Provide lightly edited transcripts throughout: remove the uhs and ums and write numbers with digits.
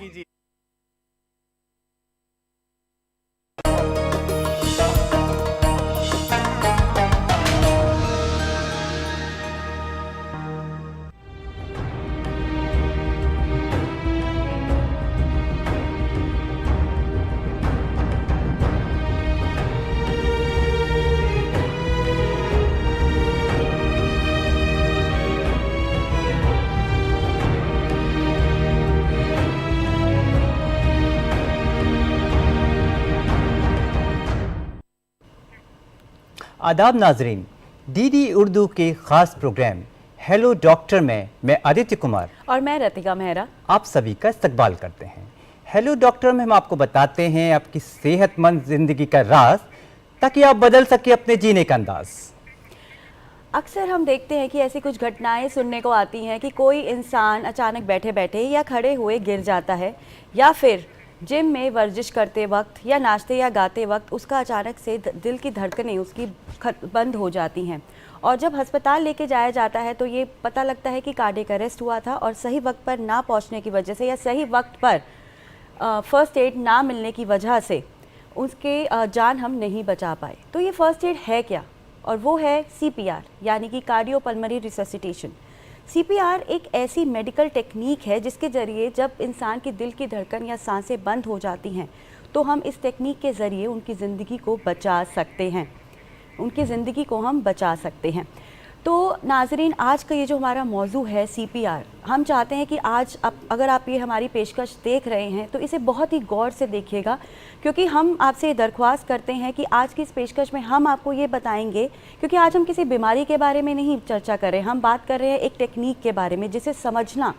कीजिए। आदाब नाजरीन, डीडी उर्दू के ख़ास प्रोग्राम हेलो डॉक्टर में मैं आदित्य कुमार और मैं रतिका मेहरा आप सभी का इस्तकबाल करते हैं। हेलो डॉक्टर में हम आपको बताते हैं आपकी सेहतमंद ज़िंदगी का राज, ताकि आप बदल सके अपने जीने का अंदाज। अक्सर हम देखते हैं कि ऐसी कुछ घटनाएं सुनने को आती हैं कि कोई इंसान अचानक बैठे बैठे या खड़े हुए गिर जाता है, या फिर जिम में वर्जिश करते वक्त या नाचते या गाते वक्त उसका अचानक से दिल की धड़कनें उसकी बंद हो जाती हैं, और जब अस्पताल लेके जाया जाता है तो ये पता लगता है कि कार्डियक अरेस्ट हुआ था और सही वक्त पर ना पहुंचने की वजह से या सही वक्त पर फर्स्ट एड ना मिलने की वजह से उसके जान हम नहीं बचा पाए। तो ये फर्स्ट एड है क्या? और वो है CPR यानी कि कार्डियोपल्मोनरी रिससिटेशन। CPR एक ऐसी मेडिकल टेक्निक है जिसके ज़रिए जब इंसान की दिल की धड़कन या सांसें बंद हो जाती हैं तो हम इस टेक्निक के ज़रिए उनकी ज़िंदगी को बचा सकते हैं, उनकी ज़िंदगी को हम बचा सकते हैं। तो नाजरीन, आज का ये जो हमारा मौजू है CPR, हम चाहते हैं कि आज अगर आप ये हमारी पेशकश देख रहे हैं तो इसे बहुत ही गौर से देखिएगा, क्योंकि हम आपसे दरख्वास्त करते हैं कि आज की इस पेशकश में हम आपको ये बताएंगे, क्योंकि आज हम किसी बीमारी के बारे में नहीं चर्चा कर रहे हैं, हम बात कर रहे हैं एक टेक्निक के बारे में जिसे समझना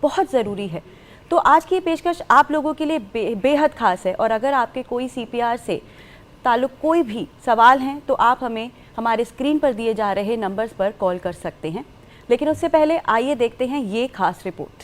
बहुत ज़रूरी है। तो आज की ये पेशकश आप लोगों के लिए बेहद ख़ास है, और अगर आपके कोई CPR से ताल्लुक़ कोई भी सवाल हैं तो आप हमें हमारे स्क्रीन पर दिए जा रहे नंबर्स पर कॉल कर सकते हैं। लेकिन उससे पहले आइए देखते हैं ये खास रिपोर्ट।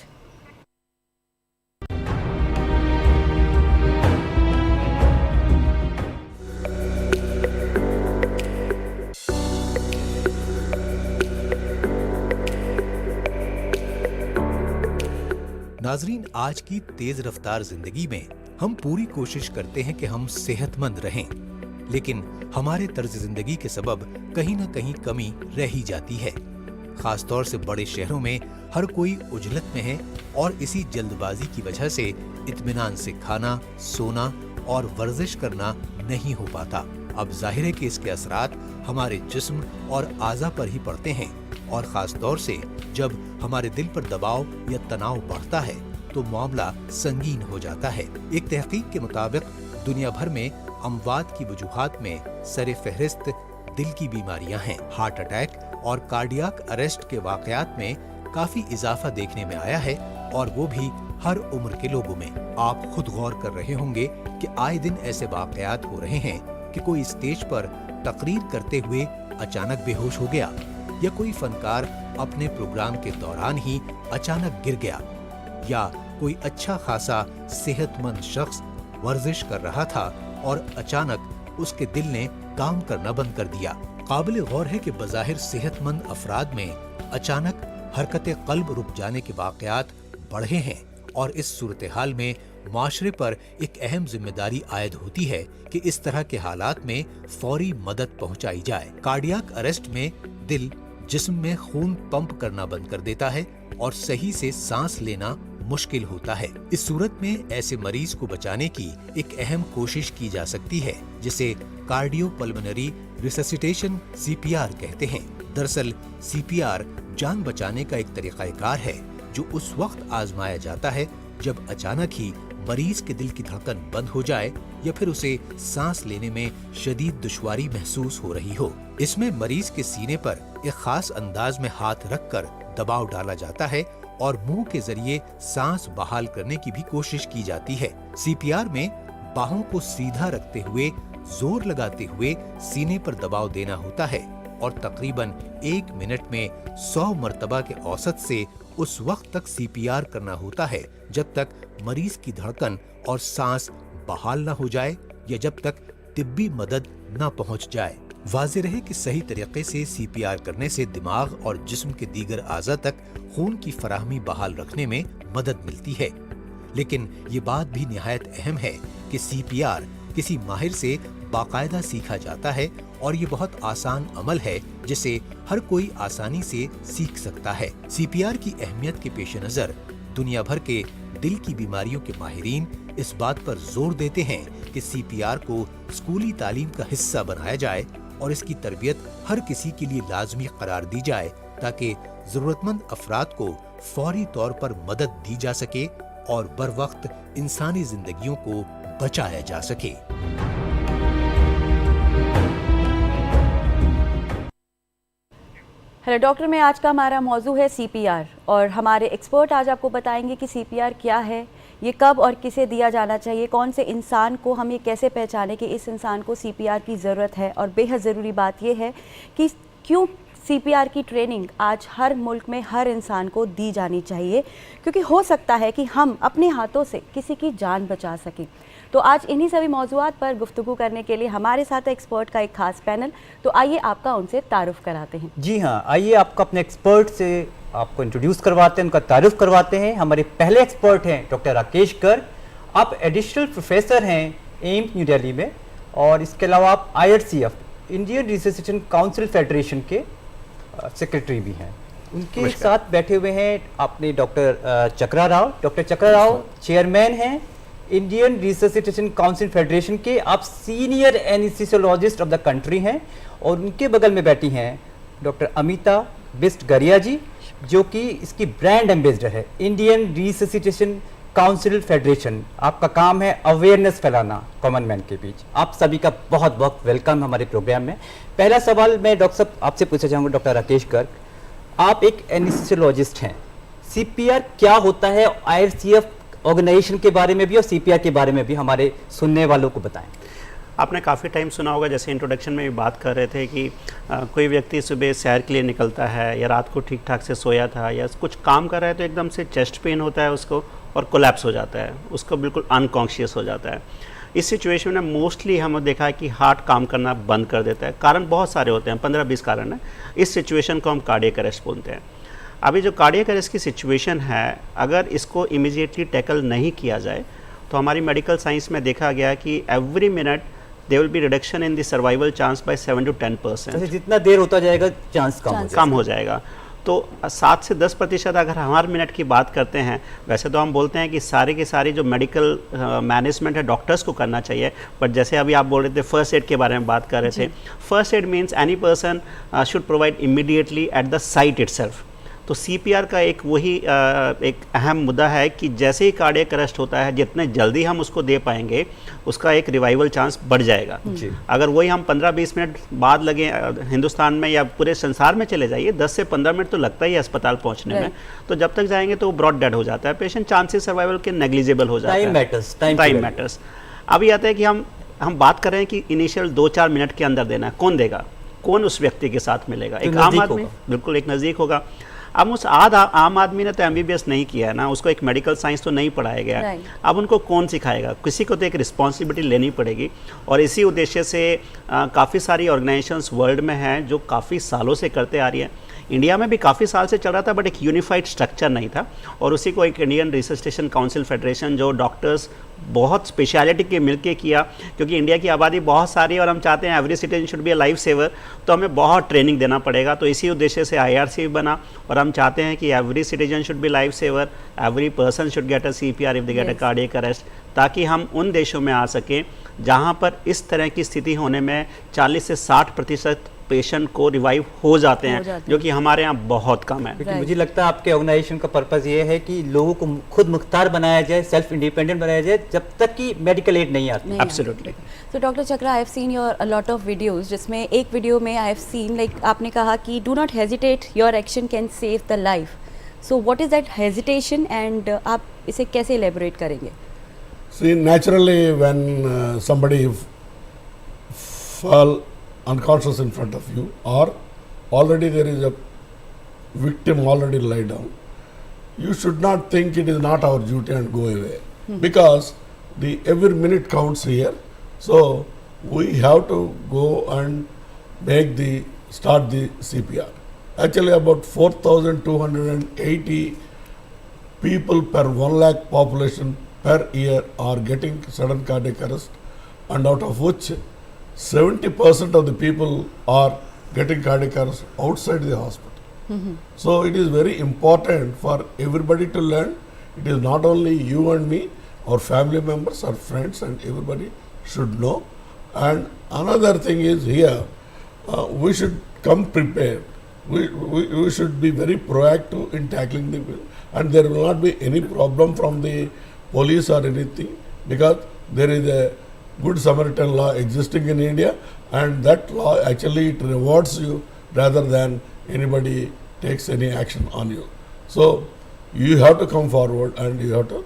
नाजरीन, आज की तेज रफ्तार जिंदगी में हम पूरी कोशिश करते हैं कि हम सेहतमंद रहें, लेकिन हमारे तर्ज जिंदगी के सबब कहीं न कहीं कमी रह ही जाती है। खास तौर से बड़े शहरों में हर कोई उजलत में है और इसी जल्दबाजी की वजह से इत्मीनान से खाना, सोना और वर्जिश करना नहीं हो पाता। अब जाहिर है कि इसके असरात हमारे जिस्म और आज़ा पर ही पड़ते हैं, और खास तौर से जब हमारे दिल पर दबाव या तनाव बढ़ता है तो मामला संगीन हो जाता है। एक तहकीक के मुताबिक दुनिया भर में अमवात की वजूहात में सरे फहरिस्त दिल की बीमारियां हैं। हार्ट अटैक और कार्डियक अरेस्ट के वाकयात में काफी इजाफा देखने में आया है, और वो भी हर उम्र के लोगों में। आप खुद गौर कर रहे होंगे कि आए दिन ऐसे वाकयात हो रहे हैं कि कोई स्टेज पर तकरीर करते हुए अचानक बेहोश हो गया, या कोई फनकार अपने प्रोग्राम के दौरान ही अचानक गिर गया, या कोई अच्छा खासा सेहतमंद शख्स वर्जिश कर रहा था और अचानक उसके दिल ने काम करना बंद कर दिया। काबिल गौर है कि बज़ाहिर सेहतमंद अफराद में अचानक हरकत कल्ब रुक जाने के वाकयात बढ़े हैं, और इस सूरत हाल में माशरे पर एक अहम जिम्मेदारी आयद होती है कि इस तरह के हालात में फौरी मदद पहुंचाई जाए। कार्डियक अरेस्ट में दिल जिस्म में खून पंप करना बंद कर देता है और सही से सांस लेना मुश्किल होता है। इस सूरत में ऐसे मरीज को बचाने की एक अहम कोशिश की जा सकती है, जिसे कार्डियोपल्मोनरी रिससिटेशन CPR कहते हैं। दरअसल CPR जान बचाने का एक तरीकाकार है जो उस वक्त आजमाया जाता है जब अचानक ही मरीज के दिल की धड़कन बंद हो जाए या फिर उसे सांस लेने में शदीद दुश्वारी महसूस हो रही हो। इसमें मरीज के सीने पर एक खास अंदाज में हाथ रखकर दबाव डाला जाता है और मुंह के जरिए सांस बहाल करने की भी कोशिश की जाती है। CPR में बाहों को सीधा रखते हुए जोर लगाते हुए सीने पर दबाव देना होता है, और तकरीबन 1 मिनट में 100 मरतबा के औसत से उस वक्त तक CPR करना होता है जब तक मरीज की धड़कन और सांस बहाल न हो जाए या जब तक तिब्बी मदद न पहुंच जाए। वाज़ेह रहे कि सही तरीके से CPR करने से दिमाग और जिस्म के दीगर आज़ा तक खून की फराहमी बहाल रखने में मदद मिलती है। लेकिन ये बात भी निहायत अहम है कि सीपीआर किसी माहिर से बाकायदा सीखा जाता है और ये बहुत आसान अमल है जिसे हर कोई आसानी से सीख सकता है। सीपीआर की अहमियत के पेश नजर दुनिया भर के दिल की बीमारियों के माहिरीन इस बात पर जोर देते हैं कि सीपीआर को स्कूली तालीम का हिस्सा बनाया जाए और इसकी तरबियत हर किसी के लिए लाजमी करार दी जाए ताकि जरूरतमंद अफराद को फौरी तौर पर मदद दी जा सके और बर वक्त इंसानी जिंदगियों को बचाया जा सके। हेलो डॉक्टर में आज का हमारा मौजू है सीपीआर और हमारे एक्सपर्ट आज आपको बताएंगे कि सीपीआर क्या है, ये कब और किसे दिया जाना चाहिए, कौन से इंसान को हम ये कैसे पहचाने कि इस इंसान को सीपीआर की ज़रूरत है। और बेहद ज़रूरी बात ये है कि क्यों सीपीआर की ट्रेनिंग आज हर मुल्क में हर इंसान को दी जानी चाहिए, क्योंकि हो सकता है कि हम अपने हाथों से किसी की जान बचा सकें। तो आज इन्हीं सभी मौज़ूआत पर गुफ्तगू करने के लिए हमारे साथ एक्सपर्ट का एक खास पैनल। तो आइए आपका उनसे तारुफ कराते हैं। जी हाँ, आइए आपको अपने एक्सपर्ट से आपको इंट्रोड्यूस करवाते हैं, उनका तारुफ करवाते हैं। हमारे पहले एक्सपर्ट हैं डॉक्टर राकेश गर्ग। आप एडिशनल प्रोफेसर हैं एम्स न्यू दिल्ली में और इसके अलावा आप IRCF इंडियन रिसर्चेशन काउंसिल फेडरेशन के सेक्रेटरी भी हैं। उनके साथ बैठे हुए हैं आपने डॉक्टर चक्रा राव। डॉक्टर चक्रा राव चेयरमैन हैं इंडियन रिसर्चेशन काउंसिल फेडरेशन के। आप senior anaesthesiologist of the country हैं। और उनके बगल में बैठी हैं डॉक्टर अमिता बिस्ट गरिया जी, जो कि इसकी ब्रांड एम्बेसडर है इंडियन रिसर्चेशन काउंसिल फेडरेशन। आपका काम है अवेयरनेस फैलाना कॉमन मैन के बीच। आप सभी का बहुत बहुत वेलकम हमारे प्रोग्राम में। पहला सवाल मैं डॉक्टर साहब आपसे पूछना चाहूँगा, डॉक्टर राकेश गर्ग, आप एक एनेस्थीसियोलॉजिस्ट हैं, सीपीआर क्या होता है, IRCF ऑर्गेनाइजेशन के बारे में भी और सीपीआर के बारे में भी हमारे सुनने वालों को बताएं। आपने काफ़ी टाइम सुना होगा, जैसे इंट्रोडक्शन में भी बात कर रहे थे कि कोई व्यक्ति सुबह सैर के लिए निकलता है या रात को ठीक ठाक से सोया था या कुछ काम कर रहा है तो एकदम से चेस्ट पेन होता है उसको और कोलैप्स हो जाता है, उसको बिल्कुल अनकॉन्शियस हो जाता है। इस सिचुएशन में मोस्टली हमने देखा है कि हार्ट काम करना बंद कर देता है। कारण बहुत सारे होते हैं, 15-20 कारण है। इस सिचुएशन को हम कार्डियक अरेस्ट बोलते हैं। अभी जो कार्डियक अरेस्ट की सिचुएशन है, अगर इसको इमीडिएटली टैकल नहीं किया जाए तो हमारी मेडिकल साइंस में देखा गया कि every minute there will be reduction in the survival chance by 7 to 10%। जितना देर होता जाएगा चांस कम हो जाएगा। तो 7 से 10% अगर हर मिनट की बात करते हैं, वैसे तो हम बोलते हैं कि सारे के सारे जो मेडिकल मैनेजमेंट है डॉक्टर्स को करना चाहिए, बट जैसे अभी आप बोल रहे थे फर्स्ट एड के बारे में बात कर रहे थे, first aid means any person should provide immediately at the site itself. तो सीपीआर का एक वही एक अहम मुद्दा है कि जैसे ही कार्डियक अरेस्ट होता है, जितने जल्दी हम उसको दे पाएंगे उसका एक रिवाइवल चांस बढ़ जाएगा। अगर वही हम 15-20 मिनट बाद लगे, हिंदुस्तान में या पूरे संसार में चले जाइए 10 से 15 मिनट तो लगता ही है अस्पताल पहुंचने में, तो जब तक जाएंगे तो वो ब्रॉड डेड हो जाता है पेशेंट, चांसेस सर्वाइवल के नेग्लिजिबल हो जाता है। Time matters. अभी आता है कि हम बात कर रहे हैं कि इनिशियल 2-4 मिनट के अंदर देना है। कौन देगा? कौन उस व्यक्ति के साथ मिलेगा? एक आम आदमी, बिल्कुल एक नज़दीक होगा। अब उस आम आदमी ने तो MBBS नहीं किया है ना, उसको एक मेडिकल साइंस तो नहीं पढ़ाया गया। अब उनको कौन सिखाएगा? किसी को तो एक रिस्पॉन्सिबिलिटी लेनी पड़ेगी। और इसी उद्देश्य से काफ़ी सारी ऑर्गेनाइजेशंस वर्ल्ड में हैं जो काफ़ी सालों से करते आ रही हैं। इंडिया में भी काफ़ी साल से चल रहा था, बट एक यूनिफाइड स्ट्रक्चर नहीं था। और उसी को एक इंडियन रिसर्चेशन काउंसिल फेडरेशन, जो डॉक्टर्स बहुत स्पेशलिटी के मिलके किया, क्योंकि इंडिया की आबादी बहुत सारी है और हम चाहते हैं every citizen should be a life saver, तो हमें बहुत ट्रेनिंग देना पड़ेगा। तो इसी उद्देश्य से IRC बना और हम चाहते हैं कि every citizen should be life saver, every person should get a CPR if they get a cardiac arrest, ताकि हम उन देशों में आ सकें जहाँ पर इस तरह की स्थिति होने में 40 से 60% पेशेंट को रिवाइव हो जाते हैं, जो कि हमारे यहाँ बहुत कम है। लेकिन मुझे लगता है आपके ऑर्गेनाइजेशन का पर्पस ये है कि लोगों को खुद मुख्तार बनाया जाए, सेल्फ इंडिपेंडेंट बनाया जाए, जब तक कि मेडिकल एड नहीं आती। एब्सोल्युटली। तो doctor chakra, I have seen your a lot of videos, जिसमें एक वीडियो में आई हैव सीन लाइक आपने कहा कि do not hesitate, your action can save the life. So what is that hesitation and आप इसे कैसे इलेबोरेट करेंगे? See, naturally when somebody fall unconscious in front of you, or already there is a victim already lie down, you should not think it is not our duty and go away, because the every minute counts here. So we have to go and start the CPR. Actually about 4,280 people per 1 lakh population per year are getting sudden cardiac arrest, and out of which 70% of the people are getting cardiac arrest outside the hospital. So it is very important for everybody to learn. It is not only you and me, our family members, our friends, and everybody should know. And another thing is here, we should come prepared. We should be very proactive in tackling the bill, and there will not be any problem from the police or anything, because there is a Good Samaritan law existing in India, and that law actually it rewards you rather than anybody takes any action on you. So you have to come forward and you have to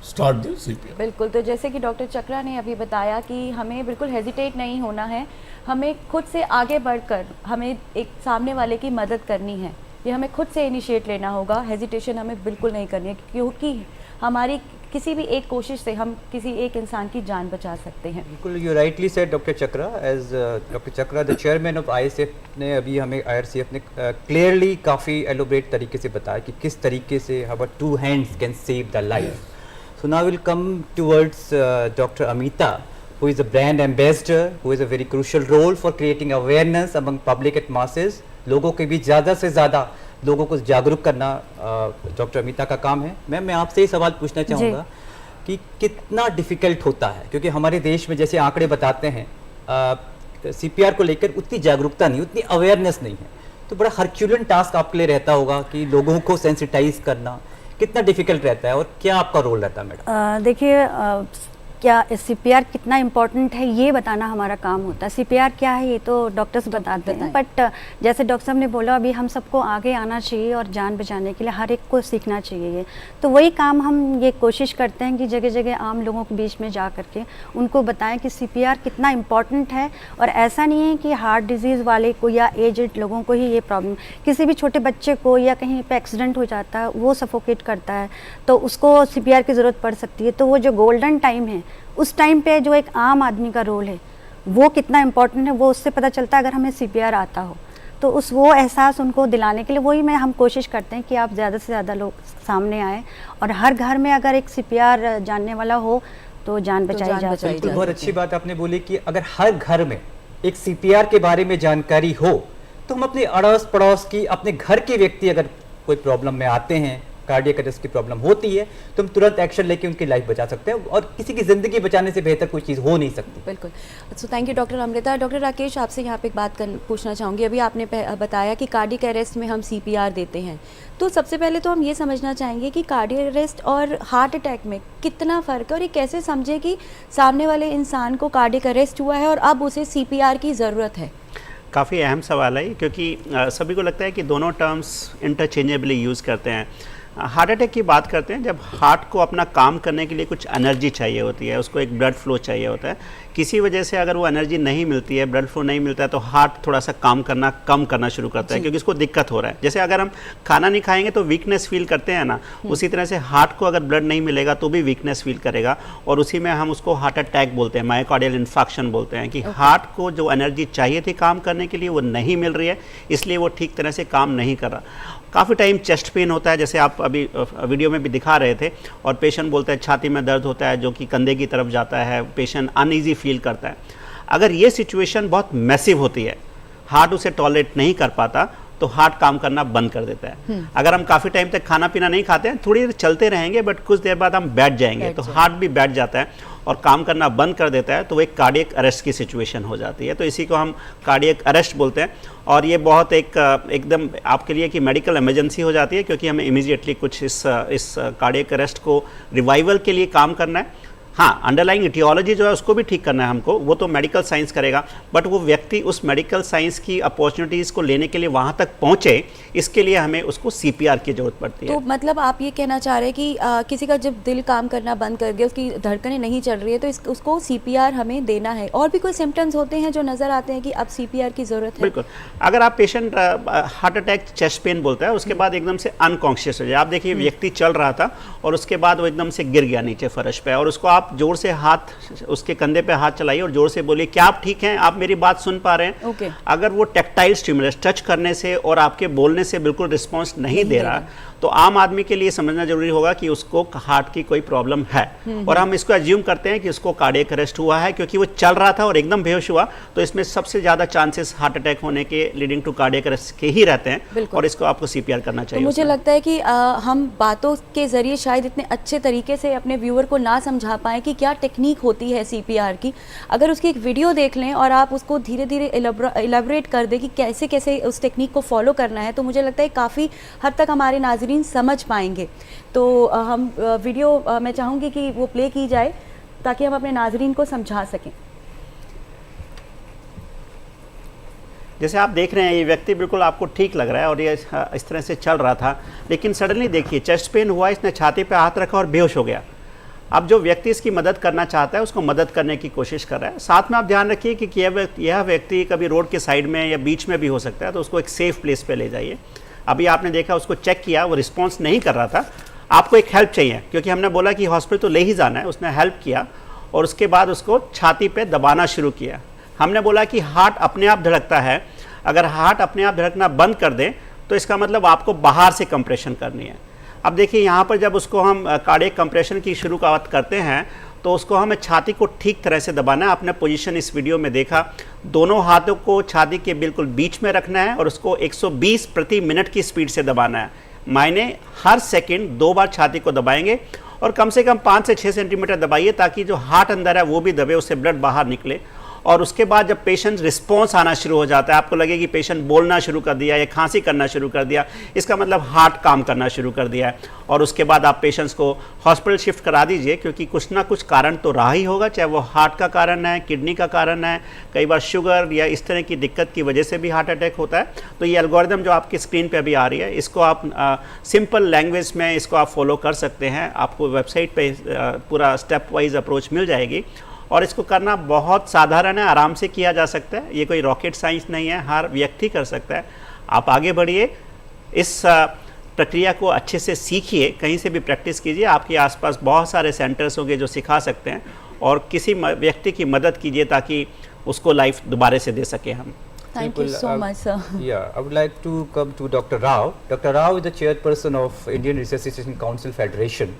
start the CPR. बिल्कुल, तो जैसे कि doctor चक्रा ने अभी बताया कि हमें बिल्कुल हेजिटेट नहीं होना है, हमें खुद से आगे बढ़कर हमें एक सामने वाले की मदद करनी है, ये हमें खुद से इनिशिएट लेना होगा, हेजिटेशन हमें बिल्कुल नहीं करनी है, क्योंकि हमारी किसी भी एक कोशिश से हम किसी एक इंसान की जान बचा सकते हैं। बिल्कुल, you rightly said doctor Chakra. As doctor Chakra the chairman of ISF ने अभी हमें IRCF ने क्लियरली काफ़ी एलोबरेट तरीके से बताया कि किस तरीके से अवर 2 hands can save the life. So now we'll come towards Dr. Amita, who is a brand ambassador, who has a very crucial role for creating awareness among public at masses. लोगों के भी ज़्यादा से ज़्यादा लोगों को जागरूक करना डॉक्टर अमिता का काम है। मैम, मैं आपसे ये सवाल पूछना चाहूँगा कि कितना डिफ़िकल्ट होता है, क्योंकि हमारे देश में जैसे आंकड़े बताते हैं CPR को लेकर उतनी जागरूकता नहीं, उतनी अवेयरनेस नहीं है, तो बड़ा हरक्यूलियन टास्क आपके लिए रहता होगा कि लोगों को सेंसिटाइज करना कितना डिफिकल्ट रहता है, और क्या आपका रोल रहता है मैडम? देखिए, क्या CPR कितना इम्पोर्टेंट है ये बताना हमारा काम होता है। CPR क्या है ये तो डॉक्टर्स बताते हैं, बट जैसे डॉक्टर साहब ने बोला अभी हम सबको आगे आना चाहिए और जान बचाने के लिए हर एक को सीखना चाहिए ये, तो वही काम हम ये कोशिश करते हैं कि जगह जगह आम लोगों के बीच में जा करके उनको बताएं कि CPR कितना इम्पोर्टेंट है। और ऐसा नहीं है कि हार्ट डिजीज़ वाले को या एजड लोगों को ही ये प्रॉब्लम, किसी भी छोटे बच्चे को या कहीं पे एक्सीडेंट हो जाता है, वो सफोकेट करता है तो उसको CPR की ज़रूरत पड़ सकती है। तो वो जो गोल्डन टाइम है, उस टाइम पे जो एक आम आदमी का रोल है वो कितना इम्पोर्टेंट है, वो उससे पता चलता है अगर हमें CPR आता हो तो उस वो एहसास उनको दिलाने के लिए वही हम कोशिश करते हैं कि आप ज़्यादा से ज़्यादा लोग सामने आएँ और हर घर में अगर एक CPR जानने वाला हो तो जान बचाई जा सकती है। बहुत अच्छी बात आपने बोली कि अगर हर घर में एक CPR के बारे में जानकारी हो तो हम अपने अड़ोस पड़ोस की, अपने घर के व्यक्ति अगर कोई प्रॉब्लम में आते हैं, कार्डियक अरेस्ट की प्रॉब्लम होती है, तो हम तुरंत एक्शन लेके उनकी लाइफ बचा सकते हैं, और किसी की ज़िंदगी बचाने से बेहतर कोई चीज़ हो नहीं सकती। बिल्कुल। So thank you doctor Amrita. Doctor Rakesh, आपसे यहाँ पे एक बात पूछना चाहूँगी। अभी आपने बताया कि कार्डियक अरेस्ट में हम CPR देते हैं, तो सबसे पहले तो हम ये समझना चाहेंगे कि कार्डियक अरेस्ट और हार्ट अटैक में कितना फ़र्क है, और ये कैसे समझे कि सामने वाले इंसान को कार्डियक अरेस्ट हुआ है और अब उसे CPR की ज़रूरत है? काफ़ी अहम सवाल है, क्योंकि सभी को लगता है कि दोनों टर्म्स इंटरचेंजेबली यूज़ करते हैं। हार्ट अटैक की बात करते हैं जब हार्ट को अपना काम करने के लिए कुछ एनर्जी चाहिए होती है, उसको एक ब्लड फ्लो चाहिए होता है, किसी वजह से अगर वो एनर्जी नहीं मिलती है, ब्लड फ्लो नहीं मिलता है, तो हार्ट थोड़ा सा काम करना कम करना शुरू करता है, क्योंकि इसको दिक्कत हो रहा है। जैसे अगर हम खाना नहीं खाएंगे तो वीकनेस फील करते हैं ना, उसी तरह से हार्ट को अगर ब्लड नहीं मिलेगा तो भी वीकनेस फील करेगा, और उसी में हम उसको हार्ट अटैक बोलते हैं, मायोकार्डियल इन्फार्क्शन बोलते हैं, कि हार्ट को जो एनर्जी चाहिए थी काम करने के लिए वो नहीं मिल रही है, इसलिए वो ठीक तरह से काम नहीं कर रहा। काफ़ी टाइम चेस्ट पेन होता है, जैसे आप अभी वीडियो में भी दिखा रहे थे, और पेशेंट बोलता है छाती में दर्द होता है जो कि कंधे की तरफ जाता है, पेशेंट अनईजी फील करता है। अगर ये सिचुएशन बहुत मैसिव होती है, हार्ट उसे टॉलरेट नहीं कर पाता, तो हार्ट काम करना बंद कर देता है। अगर हम काफ़ी टाइम तक खाना पीना नहीं खाते हैं, थोड़ी देर चलते रहेंगे, बट कुछ देर बाद हम बैठ जाएंगे, तो हार्ट भी बैठ जाता है और काम करना बंद कर देता है, तो वो एक कार्डियक अरेस्ट की सिचुएशन हो जाती है। तो इसी को हम कार्डियक अरेस्ट बोलते हैं, और ये बहुत एकदम आपके लिए कि मेडिकल इमरजेंसी हो जाती है, क्योंकि हमें इमीडिएटली कुछ इस कार्डियक अरेस्ट को रिवाइवल के लिए काम करना है। हाँ, अंडरलाइंग इटियोलॉजी जो है उसको भी ठीक करना है हमको, वो तो मेडिकल साइंस करेगा, बट वो व्यक्ति उस मेडिकल साइंस की अपॉर्चुनिटीज़ को लेने के लिए वहाँ तक पहुँचे, इसके लिए हमें उसको CPR की ज़रूरत पड़ती है। तो मतलब आप ये कहना चाह रहे हैं कि किसी का जब दिल काम करना बंद कर गया, उसकी धड़कनें नहीं चल रही है, तो उसको CPR हमें देना है। और भी कोई सिम्टम्स होते हैं जो नज़र आते हैं कि अब CPR की ज़रूरत है? बिल्कुल। अगर आप patient heart attack chest pain बोलता है, उसके बाद एकदम से अनकॉन्शियस हो जाए, आप देखिए व्यक्ति चल रहा था और उसके बाद वो एकदम से गिर गया नीचे फर्श पे, और उसको आप आप जोर से हाथ उसके कंधे पे हाथ चलाइए और जोर से बोलिए क्या आप ठीक हैं, आप मेरी बात सुन पा रहे हैं। Okay. अगर वो टैक्टाइल स्टिमुलस टच करने से और आपके बोलने से बिल्कुल रिस्पॉन्स नहीं दे रहा, तो आम आदमी के लिए समझना जरूरी होगा कि उसको हार्ट की कोई प्रॉब्लम है। और हम इसको एज्यूम करते हैं कि उसको कार्डियक अरेस्ट हुआ है, क्योंकि वो चल रहा था और एकदम बेहोश हुआ, तो इसमें सबसे ज़्यादा चांसेस हार्ट अटैक होने के लीडिंग टू कार्डियक अरेस्ट के ही रहते हैं। बिल्कुल। और इसको आपको CPR करना तो चाहिए। मुझे उसमें। लगता है कि हम बातों के ज़रिए शायद इतने अच्छे तरीके से अपने व्यूअर को ना समझा पाएँ कि क्या टेक्निक होती है CPR की। अगर उसकी एक वीडियो देख लें और आप उसको धीरे धीरे एलेबोरेट कर दें कि कैसे कैसे उस टेक्निक को फॉलो करना है, तो मुझे लगता है काफ़ी हद तक हमारे नाजरीन समझ पाएंगे। तो हम वीडियो मैं चाहूँगी कि वो प्ले की जाए ताकि हम अपने नाजरीन को समझा सकें। जैसे आप देख रहे हैं ये व्यक्ति बिल्कुल आपको ठीक लग रहा है और ये इस तरह से चल रहा था, लेकिन सडनली देखिए चेस्ट पेन हुआ, इसने छाती पे हाथ रखा और बेहोश हो गया। अब जो व्यक्ति इसकी मदद करना चाहता है उसको मदद करने की कोशिश कर रहा है। साथ में आप ध्यान रखिए कि यह व्यक्ति कभी रोड के साइड में या बीच में भी हो सकता है, तो उसको एक सेफ प्लेस पे ले जाइए। अभी आपने देखा उसको चेक किया, वो रिस्पॉन्स नहीं कर रहा था, आपको एक हेल्प चाहिए, क्योंकि हमने बोला कि हॉस्पिटल तो ले ही जाना है। उसने हेल्प किया और उसके बाद उसको छाती पे दबाना शुरू किया। हमने बोला कि हार्ट अपने आप धड़कता है, अगर हार्ट अपने आप धड़कना बंद कर दें तो इसका मतलब आपको बाहर से कंप्रेशन करनी है। अब देखिए यहाँ पर जब उसको हम कार्डियक कंप्रेशन की शुरुआत करते हैं तो उसको हमें छाती को ठीक तरह से दबाना है। आपने पोजीशन इस वीडियो में देखा, दोनों हाथों को छाती के बिल्कुल बीच में रखना है और उसको 120 प्रति मिनट की स्पीड से दबाना है। मायने हर सेकंड 2 बार छाती को दबाएंगे और कम से कम 5 से 6 सेंटीमीटर दबाइए, ताकि जो हार्ट अंदर है वो भी दबे, उससे ब्लड बाहर निकले। और उसके बाद जब पेशेंट रिस्पॉन्स आना शुरू हो जाता है, आपको लगे कि पेशेंट बोलना शुरू कर दिया या खांसी करना शुरू कर दिया, इसका मतलब हार्ट काम करना शुरू कर दिया है। और उसके बाद आप पेशेंट्स को हॉस्पिटल शिफ्ट करा दीजिए, क्योंकि कुछ ना कुछ कारण तो रहा ही होगा, चाहे वो हार्ट का कारण है, किडनी का कारण है, कई बार शुगर या इस तरह की दिक्कत की वजह से भी हार्ट अटैक होता है। तो ये एल्गोरिदम जो आपकी स्क्रीन पे अभी आ रही है, इसको आप सिंपल लैंग्वेज में इसको आप फॉलो कर सकते हैं। आपको वेबसाइट पे पूरा स्टेप वाइज अप्रोच मिल जाएगी और इसको करना बहुत साधारण है, आराम से किया जा सकता है। ये कोई रॉकेट साइंस नहीं है, हर व्यक्ति कर सकता है। आप आगे बढ़िए, इस प्रक्रिया को अच्छे से सीखिए, कहीं से भी प्रैक्टिस कीजिए। आपके आसपास बहुत सारे सेंटर्स होंगे जो सिखा सकते हैं, और किसी व्यक्ति की मदद कीजिए ताकि उसको लाइफ दोबारा से दे सके हम। Thank you so much, sir. Yeah, I would like to come to Dr. Rao. Dr. Rao is the chairperson of Indian Resuscitation Council Federation.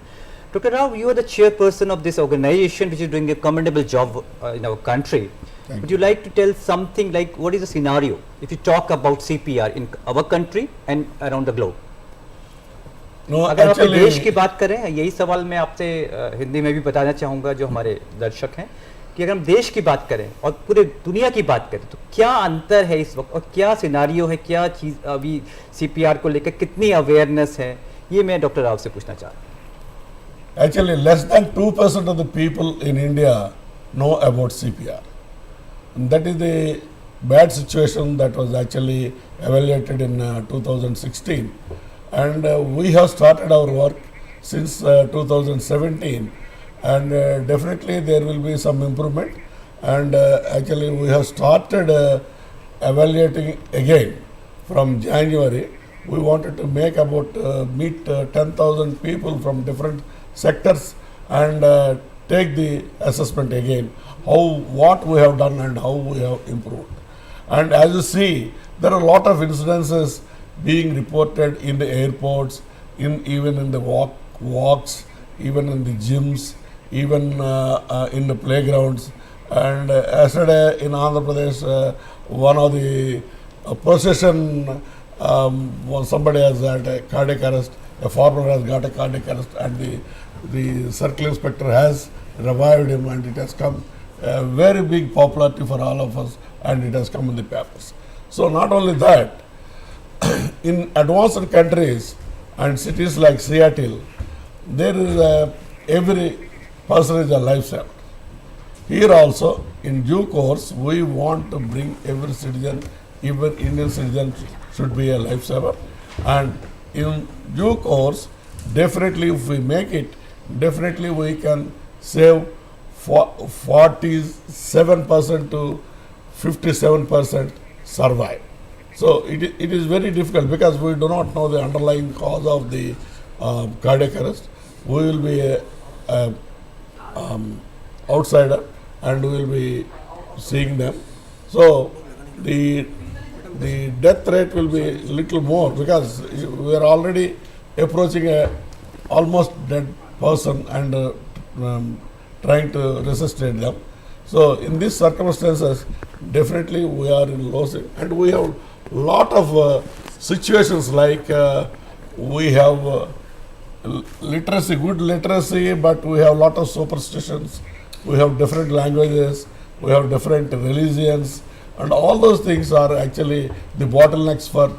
Dr. Rao, you are the chairperson of this organization which is doing a commendable job in our country. Would you like to tell something like what is the scenario if you talk about CPR in our country and around the globe? No, अगर आप actually, देश की बात करें, यही सवाल मैं आपसे हिंदी में भी बताना चाहूँगा जो हमारे दर्शक हैं, कि अगर हम देश की बात करें और पूरे दुनिया की बात करें तो क्या अंतर है इस वक्त और क्या सिनारियो है, क्या चीज़ अभी CPR को लेकर कितनी अवेयरनेस है, ये मैं डॉक्टर राव से पूछना चाह रहा हूँ। Actually, less than 2% of the people in India know about CPR. And that is the bad situation that was actually evaluated in 2016. And we have started our work since 2017. And definitely there will be some improvement. And actually we have started evaluating again from January. We wanted to make about meet 10,000 people from different sectors and take the assessment again, what we have done and how we have improved. And as you see, there are a lot of incidences being reported in the airports, even in the walks, even in the gyms, even in the playgrounds. And yesterday in Andhra Pradesh, one of the procession, somebody has had a cardiac arrest, a farmer has got a cardiac arrest, and the circle inspector has revived him, and it has come a very big popularity for all of us, and it has come in the papers. So not only that, in advanced countries and cities like Seattle, there is every person is a lifesaver. Here also, in due course, we want to bring every citizen, even Indian citizen, should be a lifesaver. And in due course, definitely if we make it, definitely we can save 47% to 57% survive. So it is very difficult because we do not know the underlying cause of the cardiac arrest. We will be outsider, and we will be seeing them. So the death rate will be little more because we are already approaching a almost dead person and trying to resuscitate them. So in these circumstances, definitely we are in low state, and we have lot of situations like we have literacy, good literacy, but we have lot of superstitions. We have different languages, we have different religions, and all those things are actually the bottlenecks for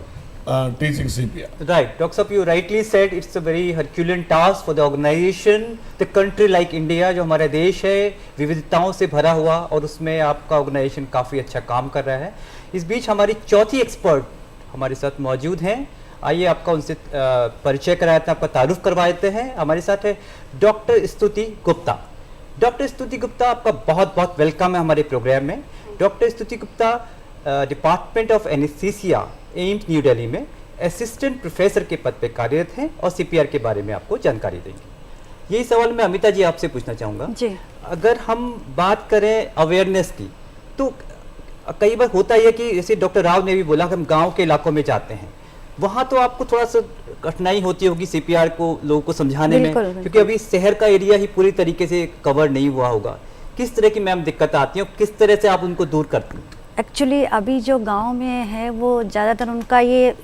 teaching CPR. Right, Dr. Saab, you rightly said it's a very Herculean task for the organization, the country like India, जो हमारा देश है विविधताओं से भरा हुआ, और उसमें आपका ऑर्गेनाइजेशन काफ़ी अच्छा काम कर रहा है। इस बीच हमारी चौथी एक्सपर्ट हमारे साथ मौजूद हैं। आइए आपका उनसे परिचय कराते हैं, आपका तारुफ करवा देते हैं। हमारे साथ है डॉक्टर स्तुति गुप्ता। डॉक्टर स्तुति गुप्ता, आपका बहुत बहुत वेलकम है हमारे प्रोग्राम में। डॉक्टर स्तुति Gupta department of anaesthesia AIIMS new Delhi में असिस्टेंट प्रोफेसर के पद पे कार्यरत हैं और सीपीआर के बारे में आपको जानकारी देंगे। यही सवाल मैं अमिता जी आपसे पूछना चाहूँगा जी। अगर हम बात करें अवेयरनेस की, तो कई बार होता ही है कि जैसे डॉक्टर राव ने भी बोला कि हम गाँव के इलाकों में जाते हैं, वहाँ तो आपको थोड़ा सा कठिनाई होती होगी सीपीआर को लोगों को समझाने में, क्योंकि अभी शहर का एरिया ही पूरी तरीके से कवर नहीं हुआ होगा। किस तरह की मैम दिक्कत आती है, किस तरह से आप उनको दूर करती हैं? एक्चुअली अभी जो गांव में है वो ज़्यादातर उनका ये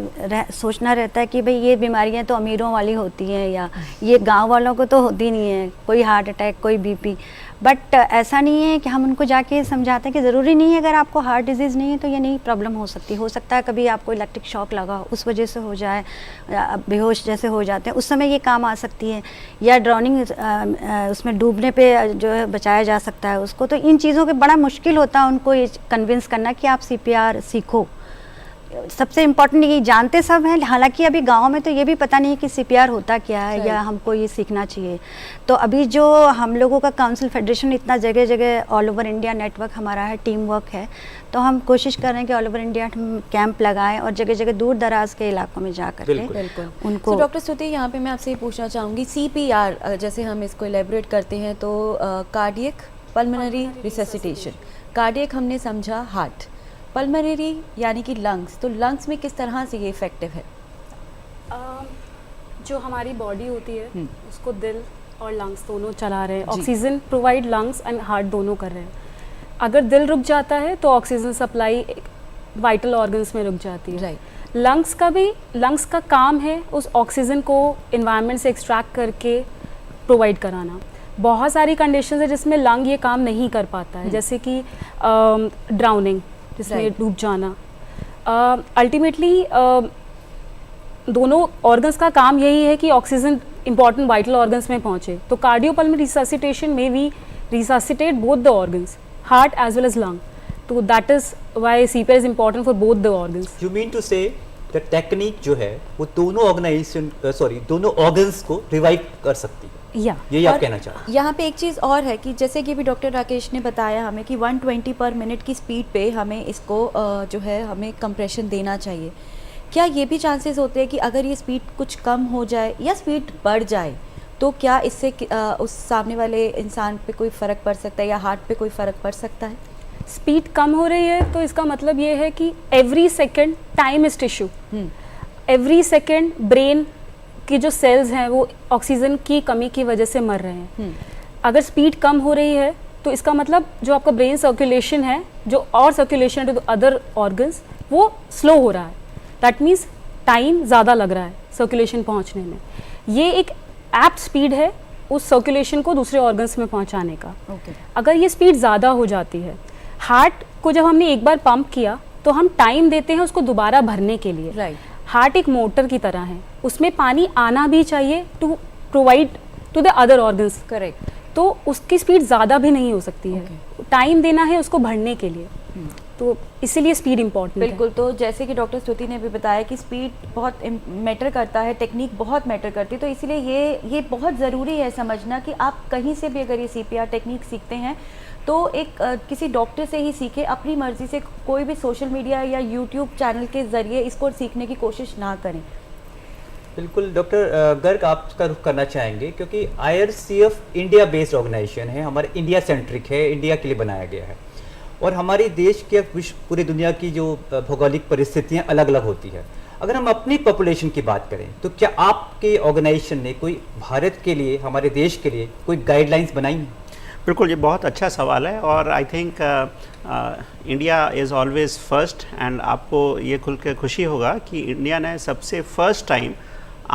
सोचना रहता है कि भाई ये बीमारियां तो अमीरों वाली होती हैं, या ये गांव वालों को तो होती नहीं है, कोई हार्ट अटैक, कोई बीपी। बट ऐसा नहीं है कि हम उनको जाके समझाते हैं कि ज़रूरी नहीं है अगर आपको हार्ट डिजीज़ नहीं है तो ये नहीं प्रॉब्लम हो सकती। हो सकता है कभी आपको इलेक्ट्रिक शॉक लगा उस वजह से हो जाए, बेहोश जैसे हो जाते हैं, उस समय ये काम आ सकती है, या ड्राउनिंग उसमें डूबने पे जो है बचाया जा सकता है उसको। तो इन चीज़ों पे बड़ा मुश्किल होता है उनको ये कन्विंस करना कि आप सीपीआर सीखो। सबसे इम्पोर्टेंट ये जानते सब हैं, हालांकि अभी गांव में तो ये भी पता नहीं है कि सीपीआर होता क्या है या हमको ये सीखना चाहिए। तो अभी जो हम लोगों का काउंसिल फेडरेशन इतना जगह जगह ऑल ओवर इंडिया नेटवर्क हमारा है, टीम वर्क है, तो हम कोशिश कर रहे हैं कि ऑल ओवर इंडिया कैंप लगाएं और जगह जगह दूर दराज के इलाकों में जा करके उनको। तो डॉक्टर स्तुति, यहाँ पे मैं आपसे ये पूछना चाहूँगी, सीपीआर जैसे हम इसको एलेबोरेट करते हैं तो कार्डियक पल्मोनरी रिससिटेशन, कार्डियक हमने समझा हार्ट, पल्मोनरी यानी कि लंग्स, तो लंग्स में किस तरह से ये इफेक्टिव है? जो हमारी बॉडी होती है उसको दिल और लंग्स दोनों चला रहे हैं, oxygen provide lungs and heart दोनों कर रहे हैं। अगर दिल रुक जाता है तो ऑक्सीजन सप्लाई वाइटल ऑर्गन्स में रुक जाती है। राइट। लंग्स का काम है उस ऑक्सीजन को एनवायरनमेंट से एक्सट्रैक्ट करके प्रोवाइड कराना। बहुत सारी कंडीशंस है जिसमें लंग ये काम नहीं कर पाता है, जैसे कि ड्राउनिंग, जिसमें डूब जाना। अल्टीमेटली दोनों ऑर्गन्स का काम यही है कि ऑक्सीजन इंपॉर्टेंट वाइटल ऑर्गन्स में पहुंचे। तो कार्डियोपल्मोनरी रिससिटेशन में we resuscitate both the organs, heart as well as lung. So that is why CPR is important for both the organs. You mean to say the technique जो है वो दोनों दोनों organs को रिवाइव कर सकती है, यही आप कहना चाह रहे हैं? यहाँ पे एक चीज़ और है कि जैसे कि भी डॉक्टर राकेश ने बताया हमें कि 120 पर मिनट की स्पीड पे हमें इसको जो है हमें कंप्रेशन देना चाहिए। क्या ये भी चांसेस होते हैं कि अगर ये स्पीड कुछ कम हो जाए या स्पीड बढ़ जाए तो क्या इससे उस सामने वाले इंसान पे कोई फ़र्क पड़ सकता है या हार्ट पे कोई फ़र्क पड़ सकता है? स्पीड कम हो रही है तो इसका मतलब ये है कि every second time is tissue, every second brain की जो सेल्स हैं वो ऑक्सीजन की कमी की वजह से मर रहे हैं। अगर स्पीड कम हो रही है तो इसका मतलब जो आपका ब्रेन सर्कुलेशन है, जो और सर्कुलेशन टू अदर ऑर्गन्स, वो स्लो हो रहा है। दैट मीन्स टाइम ज़्यादा लग रहा है सर्कुलेशन पहुंचने में। ये एक एप्ट स्पीड है उस सर्कुलेशन को दूसरे ऑर्गन्स में पहुंचाने का। अगर ये स्पीड ज़्यादा हो जाती है, हार्ट को जब हमने एक बार पंप किया तो हम टाइम देते हैं उसको दोबारा भरने के लिए। राइट। हार्ट एक मोटर की तरह है, उसमें पानी आना भी चाहिए to provide to the other organs. Correct. तो उसकी स्पीड ज़्यादा भी नहीं हो सकती है, टाइम देना है उसको भरने के लिए, तो इसीलिए स्पीड इम्पॉर्टेंट है। बिल्कुल। तो जैसे कि डॉक्टर स्तुति ने भी बताया कि स्पीड बहुत मैटर करता है, टेक्निक बहुत मैटर करती है, तो इसलिए ये बहुत ज़रूरी है समझना कि आप कहीं से भी अगर ये सीपीआर टेक्निक सीखते हैं तो एक किसी डॉक्टर से ही सीखें, अपनी मर्ज़ी से कोई भी सोशल मीडिया या यूट्यूब चैनल के ज़रिए इसको सीखने की कोशिश ना करें। बिल्कुल डॉक्टर गर्ग, आपका रुख करना चाहेंगे क्योंकि IRCF इंडिया बेस्ड ऑर्गेनाइजेशन है, हमारे इंडिया सेंट्रिक है, इंडिया के लिए बनाया गया है और हमारे देश के पूरी दुनिया की जो भौगोलिक परिस्थितियां अलग अलग होती है। अगर हम अपनी पॉपुलेशन की बात करें तो क्या आपके ऑर्गेनाइजेशन ने कोई भारत के लिए, हमारे देश के लिए कोई गाइडलाइंस बनाई हैं? बिल्कुल, ये बहुत अच्छा सवाल है और I think India is always first and आपको ये खुल के खुशी होगा कि इंडिया ने सबसे फर्स्ट टाइम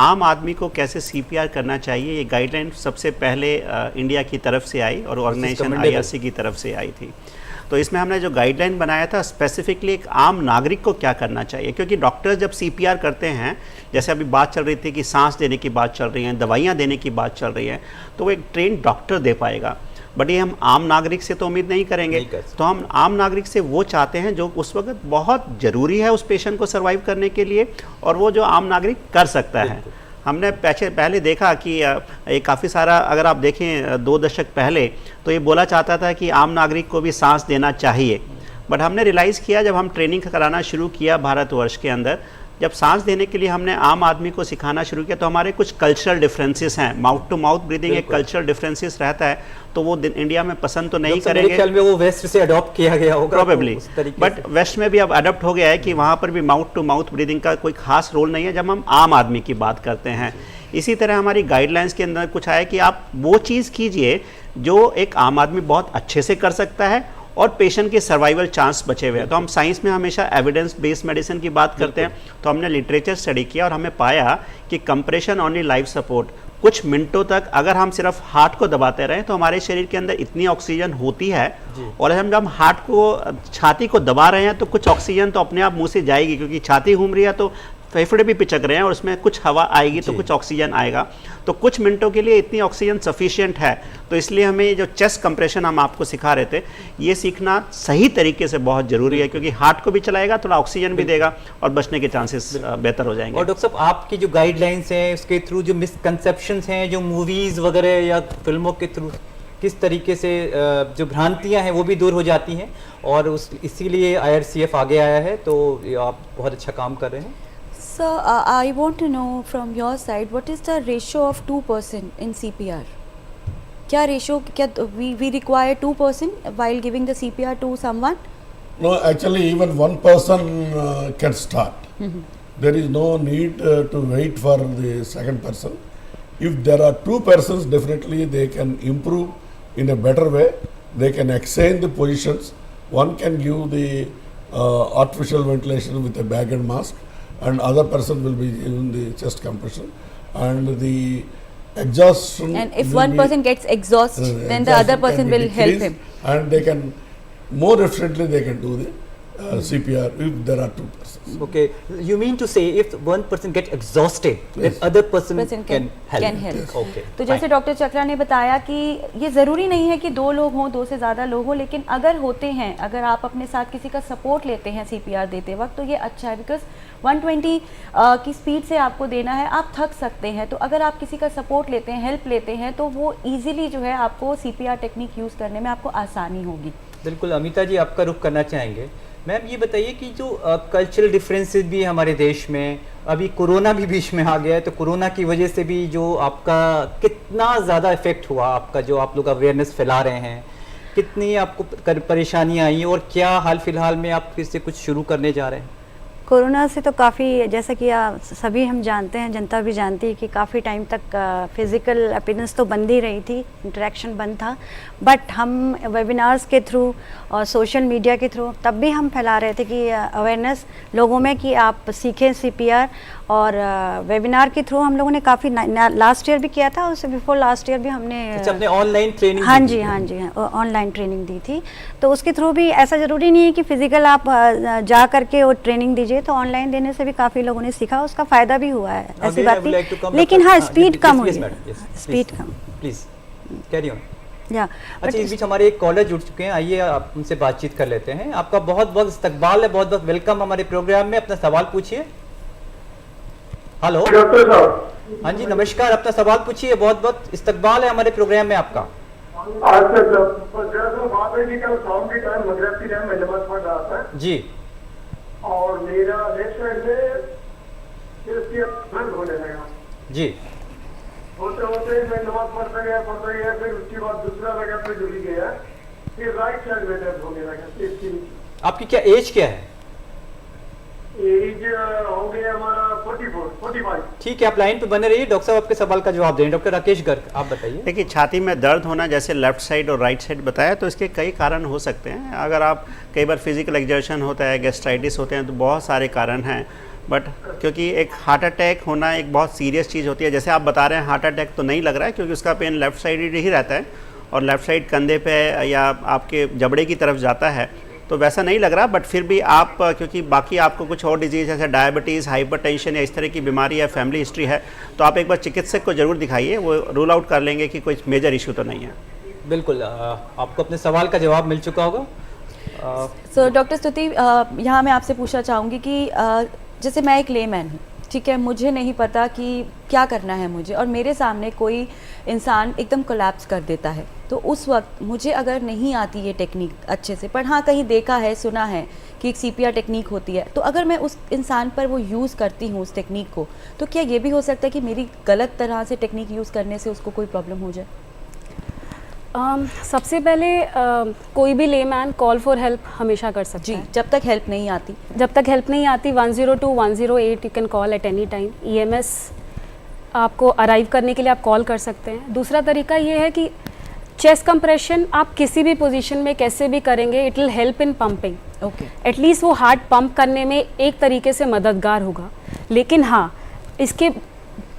आम आदमी को कैसे CPR करना चाहिए ये गाइडलाइन सबसे पहले इंडिया की तरफ से आई और ऑर्गेनाइजेशन IRC की तरफ से आई थी। तो इसमें हमने जो गाइडलाइन बनाया था स्पेसिफिकली एक आम नागरिक को क्या करना चाहिए, क्योंकि डॉक्टर्स जब CPR करते हैं, जैसे अभी बात चल रही थी कि सांस देने की बात चल रही है, दवाइयाँ देने की बात चल रही है, तो वो एक ट्रेन डॉक्टर दे पाएगा, बट ये हम आम नागरिक से तो उम्मीद नहीं करेंगे। तो हम आम नागरिक से वो चाहते हैं जो उस वक्त बहुत ज़रूरी है उस पेशेंट को सर्वाइव करने के लिए और वो जो आम नागरिक कर सकता है। हमने पहले देखा कि काफ़ी सारा, अगर आप देखें 2 दशक पहले तो ये बोला चाहता था कि आम नागरिक को भी सांस देना चाहिए, बट हमने रियलाइज़ किया जब हम ट्रेनिंग कराना शुरू किया भारतवर्ष के अंदर, जब सांस देने के लिए हमने आम आदमी को सिखाना शुरू किया तो हमारे कुछ कल्चरल डिफरेंसेस हैं। माउथ टू माउथ ब्रीदिंग एक कल्चरल डिफरेंसेस रहता है, तो वो इंडिया में पसंद तो नहीं करेंगे। मेरे ख्याल में वो वेस्ट से अडॉप्ट किया गया होगा प्रोबेबली, बट वेस्ट में भी अब अडॉप्ट हो गया है कि वहाँ पर भी माउथ टू माउथ ब्रीदिंग का कोई खास रोल नहीं है जब हम आम आदमी की बात करते हैं। इसी तरह हमारी गाइडलाइंस के अंदर कुछ आया कि आप वो चीज़ कीजिए जो एक आम आदमी बहुत अच्छे से कर सकता है और पेशेंट के सर्वाइवल चांस बचे हुए हैं। तो हम साइंस में हमेशा एविडेंस बेस्ड मेडिसिन की बात करते हैं, तो हमने लिटरेचर स्टडी किया और हमें पाया कि कंप्रेशन ऑनली लाइफ सपोर्ट कुछ मिनटों तक अगर हम सिर्फ हार्ट को दबाते रहें तो हमारे शरीर के अंदर इतनी ऑक्सीजन होती है और हम जब हार्ट को, छाती को दबा रहे हैं तो कुछ ऑक्सीजन तो अपने आप मुंह से जाएगी, क्योंकि छाती घूम रही है तो फेफड़े भी पिचक रहे हैं और उसमें कुछ हवा आएगी तो कुछ ऑक्सीजन आएगा, तो कुछ मिनटों के लिए इतनी ऑक्सीजन सफिशिएंट है। तो इसलिए हमें जो चेस्ट कंप्रेशन हम आपको सिखा रहे थे ये सीखना सही तरीके से बहुत ज़रूरी है, क्योंकि हार्ट को भी चलाएगा, थोड़ा ऑक्सीजन भी देगा और बचने के चांसेस बेहतर हो जाएंगे। और डॉक्टर साहब, आपकी जो गाइडलाइंस हैं उसके थ्रू जो मिसकंसेप्शंस हैं जो मूवीज़ वगैरह या फिल्मों के थ्रू किस तरीके से जो भ्रांतियां हैं वो भी दूर हो जाती हैं और इसीलिए IRCF आगे आया है, तो आप बहुत अच्छा काम कर रहे हैं। So I want to know from your side what is the ratio of 2% in CPR? क्या ratio, क्या we require 2% while giving the CPR to someone? No, actually even one person can start. There is no need to wait for the second person. If there are 2 persons, definitely they can improve in a better way. They can exchange the positions. One can give the artificial ventilation with a bag and mask, and other person will be given the chest compression and the exhaustion. And if one person gets exhausted, then the other person will help him. And they can more efficiently they can do the CPR if there are 2 persons. Okay, you mean to say if one person gets exhausted, then other person can help. Okay. तो जैसे doctor चक्रा ने बताया कि ये ज़रूरी नहीं है कि 2 लोग हों, 2 से ज़्यादा लोग हों, लेकिन अगर होते हैं, अगर आप अपने साथ किसी का सपोर्ट लेते हैं CPR देते वक्त तो ये अच्छा है, बिकॉज 120 की स्पीड से आपको देना है, आप थक सकते हैं, तो अगर आप किसी का सपोर्ट लेते हैं, हेल्प लेते हैं, तो वो ईजिली जो है आपको CPR टेक्निक यूज़ करने में आपको आसानी होगी। बिल्कुल। अमिता जी, आपका रुख करना चाहेंगे। मैम ये बताइए कि जो कल्चरल डिफरेंसेस भी हमारे देश में, अभी कोरोना भी बीच में आ गया है, तो कोरोना की वजह से भी जो आपका कितना ज़्यादा इफेक्ट हुआ, आपका जो आप लोग अवेयरनेस फैला रहे हैं, कितनी आपको परेशानियाँ आई और क्या हाल फिलहाल में आप फिर से कुछ शुरू करने जा रहे हैं? कोरोना से तो काफ़ी, जैसा कि सभी हम जानते हैं, जनता भी जानती है कि काफ़ी टाइम तक फिज़िकल अपीयरेंस तो बंद ही रही थी, इंटरेक्शन बंद था, बट हम वेबिनार्स के थ्रू और सोशल मीडिया के थ्रू तब भी हम फैला रहे थे कि अवेयरनेस लोगों में कि आप सीखें CPR, और वेबिनार के थ्रू हम लोगों ने काफ़ी लास्ट ईयर भी किया था, उससे बिफोर लास्ट ईयर भी हमने ऑनलाइन ट्रेनिंग, हाँ जी ऑनलाइन ट्रेनिंग दी थी। तो उसके थ्रू भी ऐसा ज़रूरी नहीं है कि फिज़िकल आप जा करके वो ट्रेनिंग दीजिए, तो ऑनलाइन देने से भी काफ़ी लोगों ने सीखा, उसका फ़ायदा भी हुआ है, ऐसी बात नहीं, लेकिन हाँ स्पीड कम हुई है, speed come. Please carry on. या अच्छा, इस बीच हमारे एक कॉलर जुड़ चुके हैं, आइए आप उनसे बातचीत कर लेते हैं। आपका बहुत बहुत इस्तकबाल है, बहुत बहुत वेलकम हमारे प्रोग्राम में, अपना सवाल पूछिए। हेलो डॉक्टर साहब। हाँ जी नमस्कार, अपना सवाल पूछिए, बहुत बहुत इस्तकबाल है हमारे प्रोग्राम में आपका। अच्छा जैसा बात है कि कल शाम के टाइम मगरिब की टाइम मैं नमाज पढ़ रहा था जी, और मेरा लेफ्ट साइड से फिर उसके दर्द होने लगा। जी। होते होते मैं नमाज पढ़ता गया, फिर उसके बाद दूसरा लगा, फिर डूबी गया, फिर राइट साइड में दर्द होने लगा पेट के नीचे। आपकी क्या एज क्या है? एज हो गया हमारा 45। ठीक है, आप लाइन पे बने रहिए, डॉक्टर साहब आपके सवाल का जवाब दें। डॉक्टर राकेश गर्ग, आप बताइए। देखिए, छाती में दर्द होना जैसे लेफ्ट साइड और राइट साइड बताया, तो इसके कई कारण हो सकते हैं। अगर आप कई बार फिजिकल एग्जर्शन होता है, गैस्ट्राइटिस होते हैं, तो बहुत सारे कारण हैं। बट क्योंकि एक हार्ट अटैक होना एक बहुत सीरियस चीज़ होती है, जैसे आप बता रहे हैं हार्ट अटैक तो नहीं लग रहा है, क्योंकि उसका पेन लेफ़्ट साइड ही रहता है और लेफ़्ट साइड कंधे पे या आपके जबड़े की तरफ जाता है, तो वैसा नहीं लग रहा। बट फिर भी आप, क्योंकि बाकी आपको कुछ और डिजीज़ जैसे डायबिटीज़, हाइपरटेंशन या इस तरह की बीमारी या फैमिली हिस्ट्री है, तो आप एक बार चिकित्सक को ज़रूर दिखाइए, वो रूल आउट कर लेंगे कि कोई मेजर इशू तो नहीं है। बिल्कुल, आपको अपने सवाल का जवाब मिल चुका होगा। सो डॉक्टर स्तुति, यहाँ मैं आपसे पूछना चाहूँगी कि जैसे मैं एक लेमैन हूँ, ठीक है, मुझे नहीं पता कि क्या करना है मुझे, और मेरे सामने कोई इंसान एकदम कोलैप्स कर देता है, तो उस वक्त मुझे अगर नहीं आती ये टेक्निक अच्छे से, पर हाँ कहीं देखा है, सुना है कि एक CPR टेक्निक होती है, तो अगर मैं उस इंसान पर वो यूज़ करती हूँ उस टेक्निक को, तो क्या ये भी हो सकता है कि मेरी गलत तरह से टेक्निक यूज़ करने से उसको कोई प्रॉब्लम हो जाए? सबसे पहले कोई भी लेमैन कॉल फॉर हेल्प हमेशा कर सकता जी, है। जब तक हेल्प नहीं आती। जब तक हेल्प नहीं आती 102 108 you can call at any time. EMS आपको अराइव करने के लिए आप कॉल कर सकते हैं। दूसरा तरीका ये है कि चेस्ट कंप्रेशन आप किसी भी पोजीशन में कैसे भी करेंगे, it will help in pumping. Okay, at least वो हार्ट पंप करने में एक तरीके से मददगार होगा। लेकिन हाँ, इसके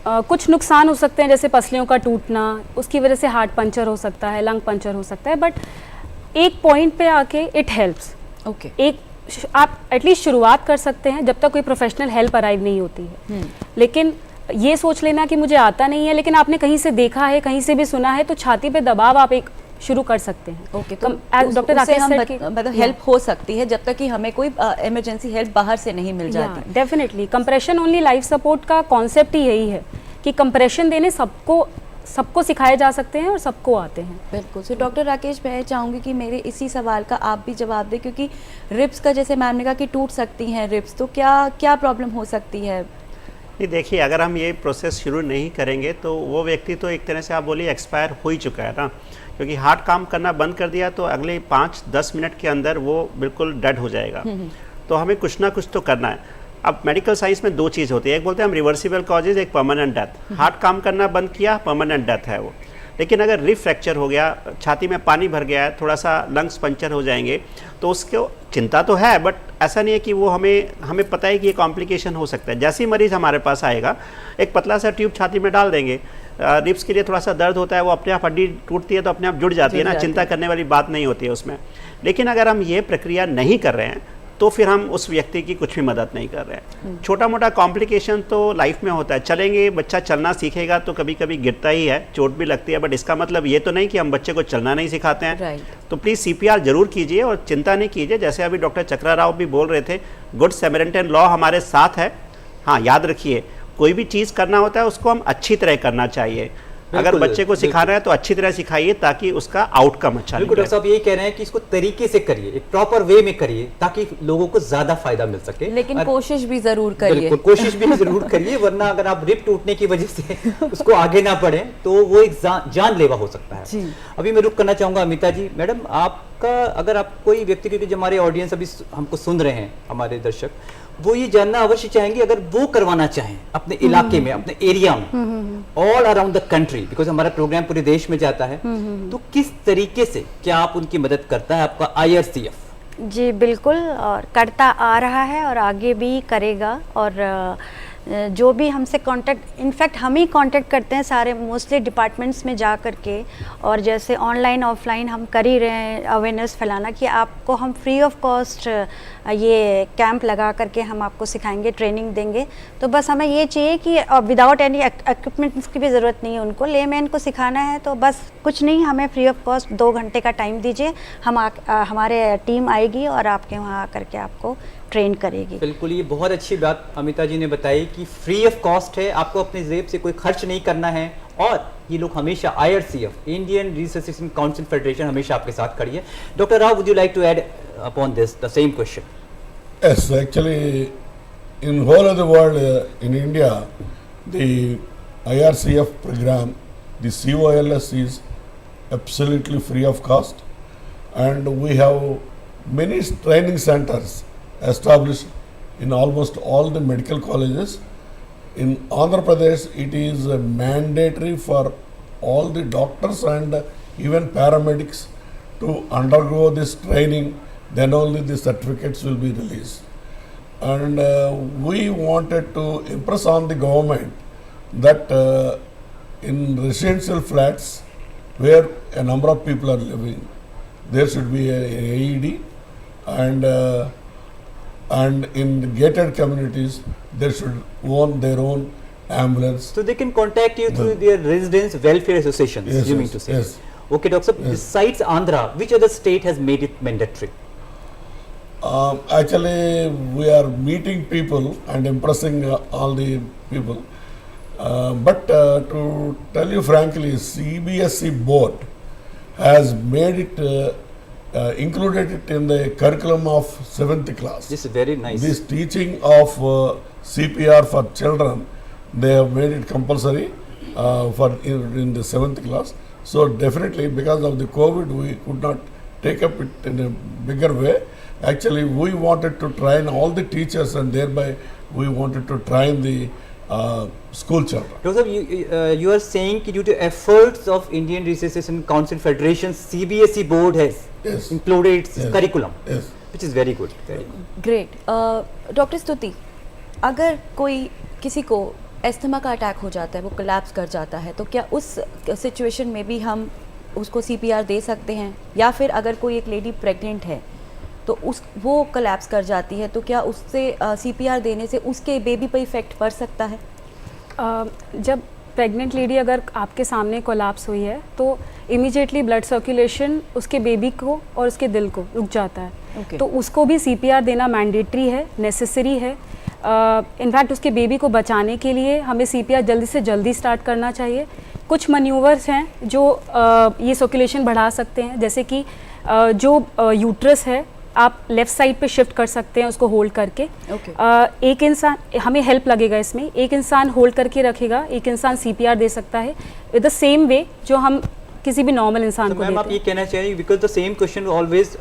कुछ नुकसान हो सकते हैं, जैसे पसलियों का टूटना, उसकी वजह से हार्ट पंचर हो सकता है, लंग पंचर हो सकता है। बट एक पॉइंट पे आके इट हेल्प्स। ओके, आप एटलीस्ट शुरुआत कर सकते हैं जब तक कोई प्रोफेशनल हेल्प अराइव नहीं होती है। लेकिन ये सोच लेना कि मुझे आता नहीं है, लेकिन आपने कहीं से देखा है, कहीं से भी सुना है, तो छाती पे दबाव आप एक शुरू कर सकते हैं। ओके, तो डॉक्टर राकेश सर की मतलब हेल्प हो सकती है जब तक कि हमें कोई इमरजेंसी हेल्प बाहर से नहीं मिल जाती। Definitely compression only life support का कॉन्सेप्ट ही यही है कि कंप्रेशन देने सबको सिखाए जा सकते हैं और सबको आते हैं। बिल्कुल। सो डॉक्टर राकेश, मैं चाहूँगी कि मेरे इसी सवाल का आप भी जवाब दें, क्योंकि रिब्स का जैसे मैम ने कहा कि टूट सकती हैं रिब्स, तो क्या प्रॉब्लम हो सकती है? नहीं, देखिए, अगर हम ये प्रोसेस शुरू नहीं करेंगे तो वो व्यक्ति तो एक तरह से आप बोलिए एक्सपायर हो ही चुका है ना, क्योंकि हार्ट काम करना बंद कर दिया तो अगले 5-10 मिनट के अंदर वो बिल्कुल डेड हो जाएगा। तो हमें कुछ ना कुछ तो करना है। अब मेडिकल साइंस में दो चीज़ होती है, एक बोलते हैं हम रिवर्सिबल कॉजेज, एक परमानेंट डेथ। हार्ट काम करना बंद किया, परमानेंट डेथ है वो। लेकिन अगर रिब फ्रैक्चर हो गया, छाती में पानी भर गया है, थोड़ा सा लंग्स पंचर हो जाएंगे, तो उसको चिंता तो है, बट ऐसा नहीं है कि वो हमें पता है कि ये कॉम्प्लिकेशन हो सकता है। जैसे ही मरीज़ हमारे पास आएगा, एक पतला सा ट्यूब छाती में डाल देंगे। रिब्स के लिए थोड़ा सा दर्द होता है, वो अपने आप हड्डी टूटती है तो अपने आप जुड़ जाती है ना, चिंता करने वाली बात नहीं होती है उसमें। लेकिन अगर हम ये प्रक्रिया नहीं कर रहे हैं तो फिर हम उस व्यक्ति की कुछ भी मदद नहीं कर रहे हैं। छोटा मोटा कॉम्प्लिकेशन तो लाइफ में होता है, चलेंगे, बच्चा चलना सीखेगा तो कभी कभी गिरता ही है, चोट भी लगती है, बट इसका मतलब ये तो नहीं कि हम बच्चे को चलना नहीं सिखाते हैं। तो प्लीज़ CPR जरूर कीजिए और चिंता नहीं कीजिए। जैसे अभी डॉक्टर चक्रा राव भी बोल रहे थे, गुड सैमरिटन लॉ हमारे साथ है। हाँ, याद रखिए, कोई भी चीज़ करना होता है उसको हम अच्छी तरह करना चाहिए। अगर बच्चे को सिखाना है तो अच्छी तरह सिखाइए ताकि उसका आउटकम अच्छा निकले। डॉक्टर साहब यही कह रहे हैं कि इसको तरीके से करिए, एक प्रॉपर वे में करिए ताकि लोगों को ज्यादा फायदा मिल सके। लेकिन कोशिश भी जरूर करिए। बिल्कुल, कोशिश भी जरूर करिए, वरना अगर आप रिब टूटने की वजह से उसको आगे ना बढ़े तो वो एक जानलेवा हो सकता है। अभी मैं रुक करना चाहूंगा अमिता जी। मैडम, आपका अगर आप कोई व्यक्ति, क्योंकि जो हमारे ऑडियंस अभी हमको सुन रहे हैं, हमारे दर्शक, वो ये जानना अवश्य चाहेंगे, अगर वो करवाना चाहें अपने इलाके में, अपने एरिया में, all around the country, because हमारा प्रोग्राम पूरे देश में जाता है, तो किस तरीके से क्या आप उनकी मदद करता है आपका IRCF? जी बिल्कुल, और करता आ रहा है और आगे भी करेगा। और जो भी हमसे कांटेक्ट, इनफैक्ट हम ही कांटेक्ट करते हैं सारे मोस्टली डिपार्टमेंट्स में जा कर के, और जैसे ऑनलाइन ऑफलाइन हम कर ही रहे हैं अवेयरनेस फैलाना कि आपको हम फ्री ऑफ कॉस्ट ये कैंप लगा करके हम आपको सिखाएंगे, ट्रेनिंग देंगे। तो बस हमें ये चाहिए कि विदाउट एनी इक्विपमेंट्स की भी ज़रूरत नहीं है उनको, लेमैन को सिखाना है तो बस कुछ नहीं, हमें फ्री ऑफ कॉस्ट 2 घंटे का टाइम दीजिए, हमारे टीम आएगी और आपके वहाँ आकर के आपको ट्रेन करेगी। बिल्कुल, ये बहुत अच्छी बात अमिता जी ने बताई कि फ्री ऑफ कॉस्ट है, आपको अपने जेब से कोई खर्च नहीं करना है, और ये लोग हमेशा IRCF, Indian research council federation, हमेशा आपके साथ खड़ी है। Doctor Rao, would you like to add upon this the same question? Yes, actually, in whole of the world, in India, the IRCF program, the COLS is absolutely free of cost, and we have many training centers established in almost all the medical colleges. In Andhra Pradesh, it is mandatory for all the doctors and even paramedics to undergo this training, then only the certificates will be released. And we wanted to impress on the government that in residential flats where a number of people are living, there should be a AED, and in gated communities, they should own their own ambulance. So they can contact you through their residence welfare associations, Yes, you mean yes, to say? yes. Okay, Dr. Sahab, besides Andhra, which other state has made it mandatory? Actually, we are meeting people and impressing all the people. But to tell you frankly, CBSE board has made it, included it in the curriculum of 7th class. This is very nice. This teaching of CPR for children, they have made it compulsory in the 7th class. So definitely, because of the COVID, we could not take up it in a bigger way. Actually, we wanted to train all the teachers, and thereby we wanted to train the school children. Dr. Sahab, you are saying that due to efforts of Indian Resuscitation Council Federation, CBSE board has Yes. included its Yes. curriculum, Yes. which is very good. Very good. Great doctor स्तुति, अगर कोई किसी को asthma का attack हो जाता है, वो कोलैप्स कर जाता है, तो क्या उस सिचुएशन में भी हम उसको सीपीआर दे सकते हैं? या फिर अगर कोई एक लेडी प्रेग्नेंट है तो वो कोलैप्स कर जाती है, तो क्या उससे सीपीआर देने से उसके बेबी पर इफेक्ट पड़ सकता है? जब प्रेग्नेंट लेडी अगर आपके सामने कोलैप्स हुई है तो इमीडिएटली ब्लड सर्कुलेशन उसके बेबी को और उसके दिल को रुक जाता है। Okay. तो उसको भी सीपीआर देना मैंडेटरी है, नेसेसरी है। इनफैक्ट उसके बेबी को बचाने के लिए हमें सीपीआर जल्दी से जल्दी स्टार्ट करना चाहिए। कुछ मैन्यूवर्स हैं जो ये सर्कुलेशन बढ़ा सकते हैं, जैसे कि जो यूट्रस है आप लेफ़्ट साइड पे शिफ्ट कर सकते हैं उसको होल्ड करके। एक इंसान, हमें हेल्प लगेगा इसमें, एक इंसान होल्ड करके रखेगा, एक इंसान सीपीआर दे सकता है विद द सेम वे जो हम किसी भी नॉर्मल इंसान को मैम, आप देते ये कहना चाहिए, because the same question always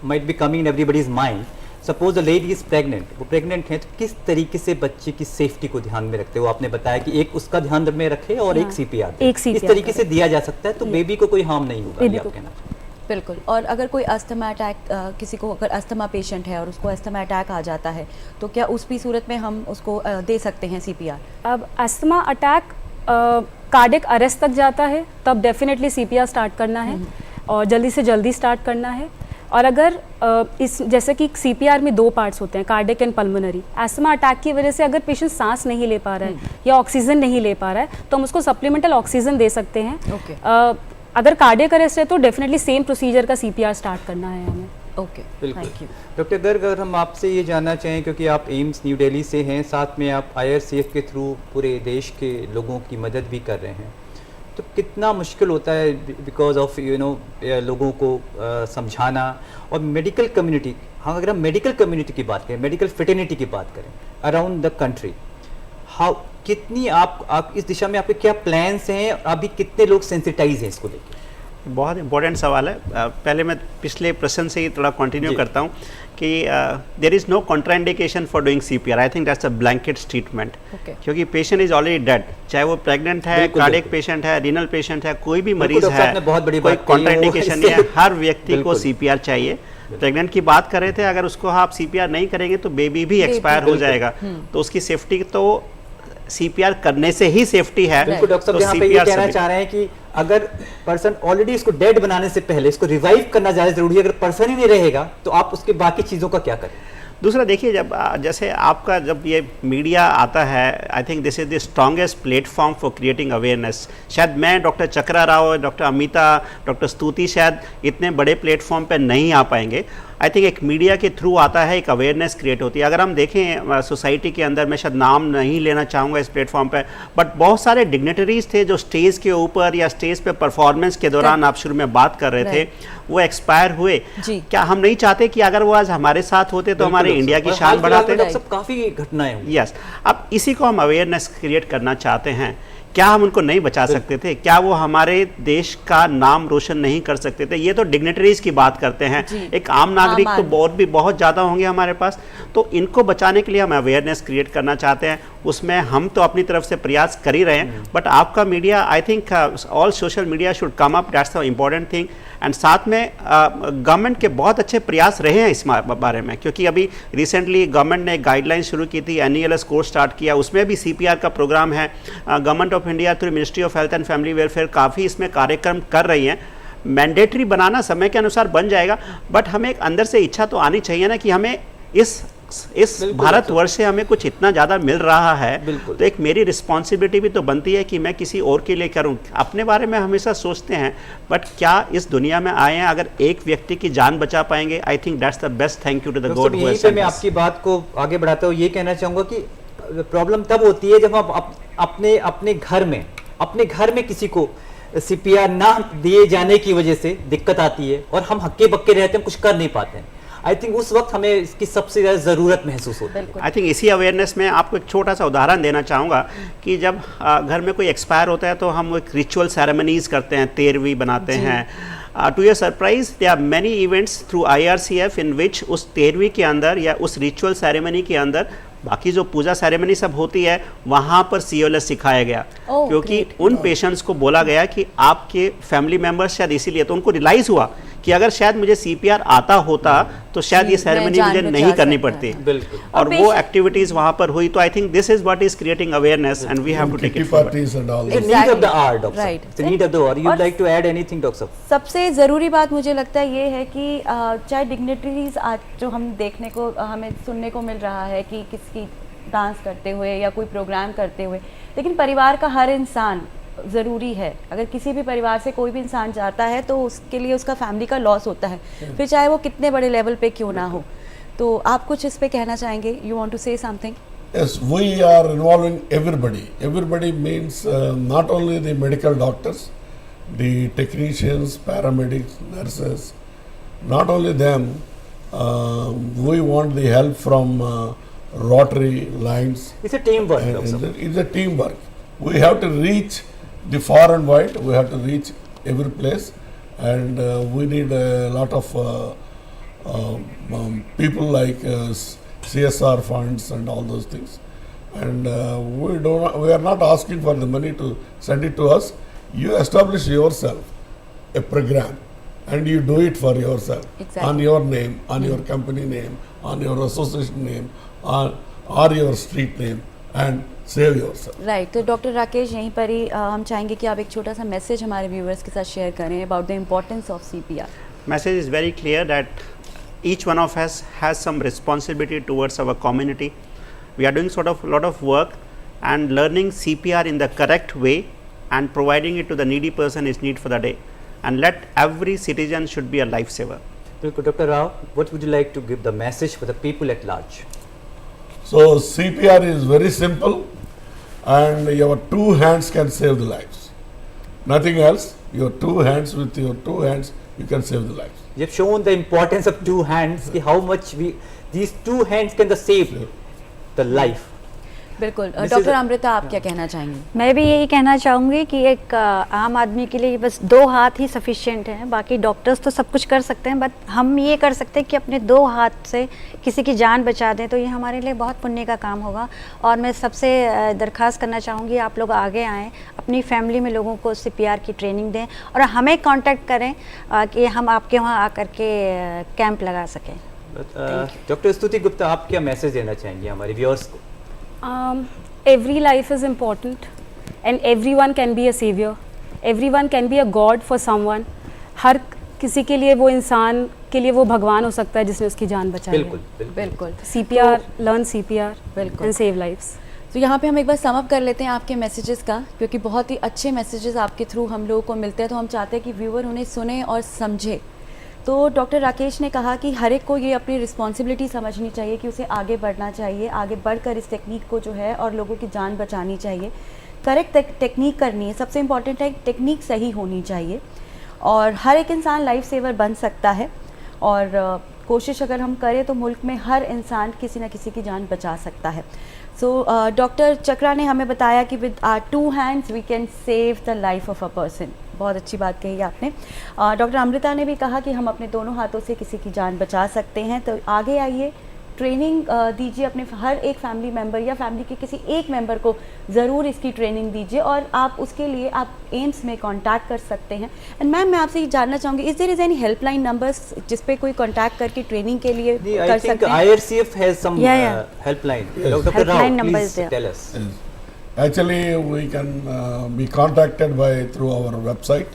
might be coming in everybody's mind. Suppose the lady is pregnant, वो प्रेग्नेंट है, तो किस तरीके से बच्चे की सेफ्टी को ध्यान में रखते हो? आपने बताया कि एक उसका ध्यान में रखे और एक सीपीआर, एक CPR इस तरीके से दिया जा सकता है तो बेबी को कोई हार्म नहीं होगा, ये आप कहना चाहिए। बिल्कुल। और अगर कोई अस्थमा अटैक, किसी को अगर अस्थमा पेशेंट है और उसको अस्थमा अटैक आ जाता है, तो क्या उस भी सूरत में हम उसको दे सकते हैं सीपीआर? अब अस्थमा अटैक कार्डियक अरेस्ट तक जाता है तब डेफिनेटली सीपीआर स्टार्ट करना है और जल्दी से जल्दी स्टार्ट करना है। और अगर इस जैसे कि सीपीआर में 2 पार्ट्स होते हैं, cardiac and pulmonary. Asthma attack की वजह से अगर पेशेंट सांस नहीं ले पा रहा है या ऑक्सीजन नहीं ले पा रहा है तो हम उसको सप्लीमेंटल ऑक्सीजन दे सकते हैं। अगर कार्डियक अरेस्ट है तो डेफिनेटली सेम प्रोसीजर का सीपीआर स्टार्ट करना है हमें। ओके, बिल्कुल। Thank you. डॉक्टर गर्ग, अगर हम आपसे ये जानना चाहें, क्योंकि आप एम्स न्यू दिल्ली से हैं, साथ में आप IRCF के थ्रू पूरे देश के लोगों की मदद भी कर रहे हैं, तो कितना मुश्किल होता है बिकॉज ऑफ लोगों को समझाना और मेडिकल कम्युनिटी, हाँ अगर हम मेडिकल कम्युनिटी की बात करें, मेडिकल फ्रेटर्निटी की बात करें अराउंड द कंट्री, हाउ कितनी आप इस दिशा में आपके क्या प्लान्स हैं, अभी कितने लोग सेंसिटाइज हैं इसको लेकर? बहुत इंपॉर्टेंट सवाल है। पहले मैं पिछले प्रश्न से ही थोड़ा कंटिन्यू करता हूँ कि there is no contraindication for doing CPR. I think that's a blanket treatment, क्योंकि पेशेंट इज ऑलरेडी डेड, चाहे वो प्रेग्नेंट है, कार्डियक पेशेंट है, रीनल पेशेंट है, कोई भी मरीज है, कोई कॉन्ट्राइंडिकेशन नहीं है, हर व्यक्ति को सीपीआर चाहिए। प्रेग्नेंट की बात कर रहे थे, अगर उसको आप सीपीआर नहीं करेंगे तो बेबी भी एक्सपायर हो जाएगा, तो उसकी सेफ्टी तो सीपीआर करने से ही सेफ्टी है। बिल्कुल डॉक्टर साहब, यहाँ पे ये कहना चाह रहे हैं कि अगर पर्सन ऑलरेडी इसको डेड बनाने से पहले इसको रिवाइव करना ज़्यादा जरूरी है, अगर पर्सन ही नहीं रहेगा तो आप उसके बाकी चीज़ों का क्या करें? दूसरा देखिए, जब जैसे आपका जब ये मीडिया आता है, आई think this is the strongest platform for creating awareness. शायद मैं, डॉक्टर चक्रा राव, डॉक्टर अमिता, डॉक्टर स्तुति शायद इतने बड़े प्लेटफॉर्म पे नहीं आ पाएंगे। आई थिंक एक मीडिया के थ्रू आता है, एक अवेयरनेस क्रिएट होती है। अगर हम देखें सोसाइटी के अंदर, मैं शायद नाम नहीं लेना चाहूँगा इस प्लेटफॉर्म पर, बट बहुत सारे डिग्नेटरीज थे जो स्टेज के ऊपर या स्टेज पे परफॉर्मेंस के दौरान, आप शुरू में बात कर रहे थे, वो एक्सपायर हुए। क्या हम नहीं चाहते कि अगर वो आज हमारे साथ होते तो हमारे इंडिया की शान बढ़ाते? सब काफ़ी घटनाएं हुई। यस, अब इसी को हम अवेयरनेस क्रिएट करना चाहते हैं। क्या हम उनको नहीं बचा सकते थे? क्या वो हमारे देश का नाम रोशन नहीं कर सकते थे? ये तो डिग्नेटरीज की बात करते हैं, एक आम नागरिक तो और भी बहुत ज़्यादा होंगे हमारे पास। तो इनको बचाने के लिए हम अवेयरनेस क्रिएट करना चाहते हैं। उसमें हम तो अपनी तरफ से प्रयास कर ही रहे हैं, बट आपका media, I think all social media should come up, that's the important thing. And साथ में गवर्नमेंट के बहुत अच्छे प्रयास रहे हैं इस बारे में, क्योंकि अभी रिसेंटली गवर्नमेंट ने एक गाइडलाइन शुरू की थी, NELS कोर्स स्टार्ट किया, उसमें भी CPR का प्रोग्राम है। Government of India through ministry of health and family welfare काफ़ी इसमें कार्यक्रम कर रही हैं। मैंडेटरी बनाना समय के अनुसार बन जाएगा, बट हमें एक अंदर से इच्छा तो आनी चाहिए ना कि हमें इस भारतवर्ष से हमें कुछ इतना ज़्यादा मिल रहा है, तो एक मेरी रिस्पॉन्सिबिलिटी भी तो बनती है कि मैं किसी और के लिए करूं। अपने बारे में हमेशा सोचते हैं, बट क्या इस दुनिया में आए हैं अगर एक व्यक्ति की जान बचा पाएंगे, I think that's the best. Thank you to the God. मैं आपकी बात को आगे बढ़ाता हूँ, ये कहना चाहूँगा कि प्रॉब्लम तब होती है जब हम अपने घर में किसी को CPR ना दिए जाने की वजह से दिक्कत आती है और हम हक्के बक्के रहते हैं, कुछ कर नहीं पाते हैं। आई थिंक उस वक्त हमें इसकी सबसे ज़्यादा ज़रूरत महसूस होती है। आई थिंक इसी अवेयरनेस में आपको एक छोटा सा उदाहरण देना चाहूँगा कि जब घर में कोई एक्सपायर होता है तो हम एक रिचुअल सेरेमनीज करते हैं, तेरहवीं बनाते हैं। To your surprise, there are many events through IRCF in which उस तेरहवीं के अंदर या उस रिचुअल सेरेमनी के अंदर बाकी जो पूजा सेरेमनी सब होती है वहाँ पर COLS सिखाया गया, क्योंकि उन पेशेंट्स को बोला गया कि आपके फैमिली मेंबर्स शायद इसीलिए, तो उनको रियलाइज़ हुआ कि अगर शायद मुझे CPR आता होता तो शायद ये सेरेमनी मुझे नहीं करनी पड़ती। और वो एक्टिविटीज वहाँ पर हुई। तो I think this is what is creating awareness and we have to take it forward. सबसे ज़रूरी बात मुझे लगता है ये है कि चाहे डिग्नेटरीज आज जो हम देखने को, हमें सुनने को मिल रहा है कि किसकी डांस करते हुए या कोई प्रोग्राम करते हुए, लेकिन परिवार का हर इंसान ज़रूरी है। अगर किसी भी परिवार से कोई भी इंसान जाता है तो उसके लिए उसका फैमिली का लॉस होता है, फिर चाहे वो कितने बड़े लेवल पे क्यों ना हो। तो आप कुछ इस पे कहना चाहेंगे? You want to say something? Yes, we are involving everybody. Everybody means not only the medical doctors, the technicians, paramedics, nurses, not only them. We want the help from Rotary Lions. It's a teamwork. It's a teamwork. We have to reach the far and wide. We have to reach every place, and we need a lot of people like CSR funds and all those things. And we are not asking for the money to send it to us. You establish yourself a program, and you do it for yourself on your name, on your company name, on your association name, or your street name, and save yourself. Right. तो doctor Rakesh, यहीं पर ही हम चाहेंगे कि आप एक छोटा सा मैसेज हमारे व्यूअर्स के साथ शेयर करें about the importance of CPR। Message is very clear that each one of us has some responsibility towards our community. We are doing sort of a lot of work, and learning CPR in the correct way and providing it to the needy person is need for the day. And let every citizen should be a lifesaver. Dr. Rao, what would you like to give the message for the people at large? So CPR is very simple, and your two hands can save the lives. Nothing else. Your two hands, with your two hands, you can save the lives. You have shown the importance of two hands, how much these two hands can save the life. बिल्कुल। Doctor Amrita, आप क्या कहना चाहेंगी? मैं भी यही कहना चाहूँगी कि एक आम आदमी के लिए बस 2 हाथ ही सफिशिएंट हैं। बाकी डॉक्टर्स तो सब कुछ कर सकते हैं, बट हम ये कर सकते हैं कि अपने 2 हाथ से किसी की जान बचा दें, तो ये हमारे लिए बहुत पुण्य का काम होगा। और मैं सबसे दरख्वास्त करना चाहूँगी, आप लोग आगे आएँ, अपनी फैमिली में लोगों को CPR की ट्रेनिंग दें और हमें कांटेक्ट करें कि हम आपके वहाँ आकर के कैंप लगा सकें। डॉक्टर स्तुति गुप्ता, आप क्या मैसेज देना चाहेंगे हमारे व्यूअर्स को? Every life is important and everyone can be a savior. Everyone can be a god for someone. हर किसी के लिए वो इंसान के लिए वो भगवान हो सकता है जिसने उसकी जान बचाई है। बिल्कुल। CPR, learn CPR and save lives. तो यहाँ पे हम एक बार सम अप कर लेते हैं आपके मैसेजेस का, क्योंकि बहुत ही अच्छे मैसेजेस आपके थ्रू हम लोगों को मिलते हैं, तो हम चाहते हैं कि व्यूअर उन्हें सुने और समझे। तो डॉक्टर राकेश ने कहा कि हर एक को ये अपनी रिस्पॉन्सिबिलिटी समझनी चाहिए कि उसे आगे बढ़ना चाहिए, आगे बढ़कर इस टेक्निक को जो है और लोगों की जान बचानी चाहिए। करेक्ट टेक्निक करनी है, सबसे इम्पॉर्टेंट है टेक्निक सही होनी चाहिए और हर एक इंसान लाइफ सेवर बन सकता है और कोशिश अगर हम करें तो मुल्क में हर इंसान किसी न किसी की जान बचा सकता है। सो डॉक्टर चक्रा ने हमें बताया कि with our 2 hands we can save the life of a person. बहुत अच्छी बात कही आपने। डॉक्टर अमृता ने भी कहा कि हम अपने दोनों हाथों से किसी की जान बचा सकते हैं। तो आगे आइए, ट्रेनिंग दीजिए अपने हर एक फैमिली मेम्बर या फैमिली के किसी एक मेंबर को ज़रूर इसकी ट्रेनिंग दीजिए और आप उसके लिए आप एम्स में कांटेक्ट कर सकते हैं। एंड मैम, मैं आपसे ये जानना चाहूँगी, is there is any helpline numbers जिस पे कोई कांटेक्ट करके ट्रेनिंग के लिए कर सकते हैं? IRCF has some helpline. Dr. Rao, number is please there. tell us. Actually, we can be contacted through our website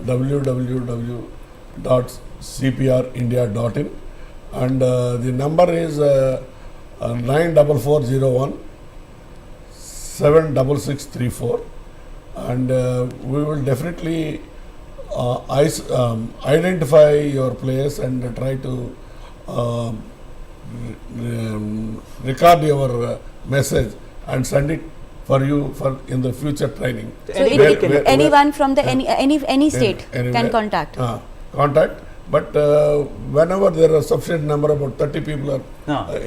www.cprindia.in, and the number is 94401 76634, and we will definitely identify your place and try to record your message and send it for you for in the future training. So anyone from the any state can contact. Contact, but whenever there are sufficient number, about 30 people are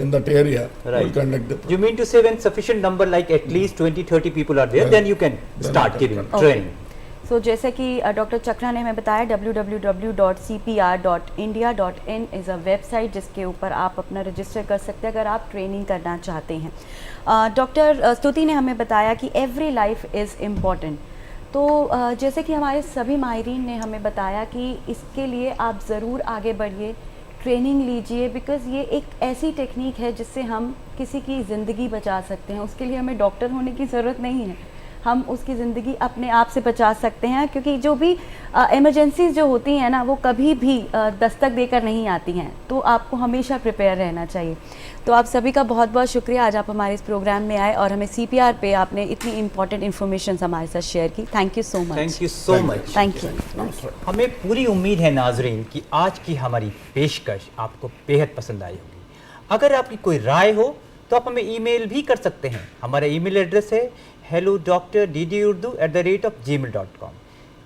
in that area, we'll conduct the. You mean to say when sufficient number, like at least 20-30 people are there, then you can start giving training. सो जैसे कि doctor चक्रा ने हमें बताया, www.cpr.india.in is a website जिसके ऊपर आप अपना register कर सकते हैं अगर आप ट्रेनिंग करना चाहते हैं। डॉक्टर स्तुति ने हमें बताया कि एवरी लाइफ इज़ इम्पॉर्टेंट। तो जैसे कि हमारे सभी माहिरीन ने हमें बताया कि इसके लिए आप ज़रूर आगे बढ़िए, ट्रेनिंग लीजिए, बिकॉज़ ये एक ऐसी टेक्निक है जिससे हम किसी की ज़िंदगी बचा सकते हैं। उसके लिए हमें डॉक्टर होने की ज़रूरत नहीं है, हम उसकी ज़िंदगी अपने आप से बचा सकते हैं, क्योंकि जो भी इमरजेंसीज जो होती हैं ना, वो कभी भी दस्तक देकर नहीं आती हैं, तो आपको हमेशा प्रिपेयर रहना चाहिए। तो आप सभी का बहुत बहुत शुक्रिया, आज आप हमारे इस प्रोग्राम में आए और हमें CPR पे आपने इतनी इंपॉर्टेंट इन्फॉर्मेशन हमारे साथ शेयर की। Thank you so much. Thank you so much. Thank you. हमें पूरी उम्मीद है नाजरीन कि आज की हमारी पेशकश आपको बेहद पसंद आई होगी। अगर आपकी कोई राय हो तो आप हमें ईमेल भी कर सकते हैं। हमारा ईमेल एड्रेस है hello.drurdu@gmail.com।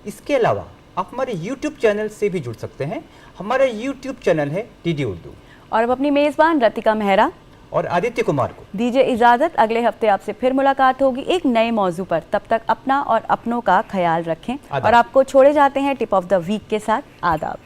इसके अलावा आप हमारे YouTube चैनल से भी जुड़ सकते हैं। हमारा YouTube चैनल है DD उर्दू। और अब अपनी मेज़बान रतिका मेहरा और आदित्य कुमार को दीजिए इजाज़त। अगले हफ्ते आपसे फिर मुलाकात होगी एक नए मौजू पर। तब तक अपना और अपनों का ख्याल रखें और आपको छोड़े जाते हैं टिप ऑफ द वीक के साथ। आदाब।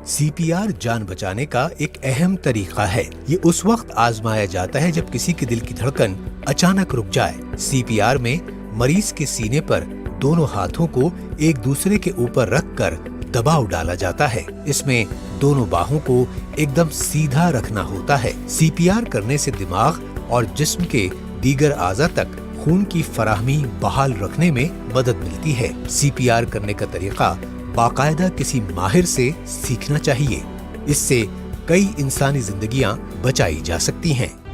CPR जान बचाने का एक अहम तरीका है। ये उस वक्त आजमाया जाता है जब किसी के दिल की धड़कन अचानक रुक जाए। CPR में मरीज के सीने पर दोनों हाथों को एक दूसरे के ऊपर रखकर दबाव डाला जाता है। इसमें दोनों बाहों को एकदम सीधा रखना होता है। CPR करने से दिमाग और जिस्म के दीगर आज़ा तक खून की फराहमी बहाल रखने में मदद मिलती है। CPR करने का तरीका बाकायदा किसी माहिर से सीखना चाहिए। इससे कई इंसानी जिंदगियां बचाई जा सकती हैं।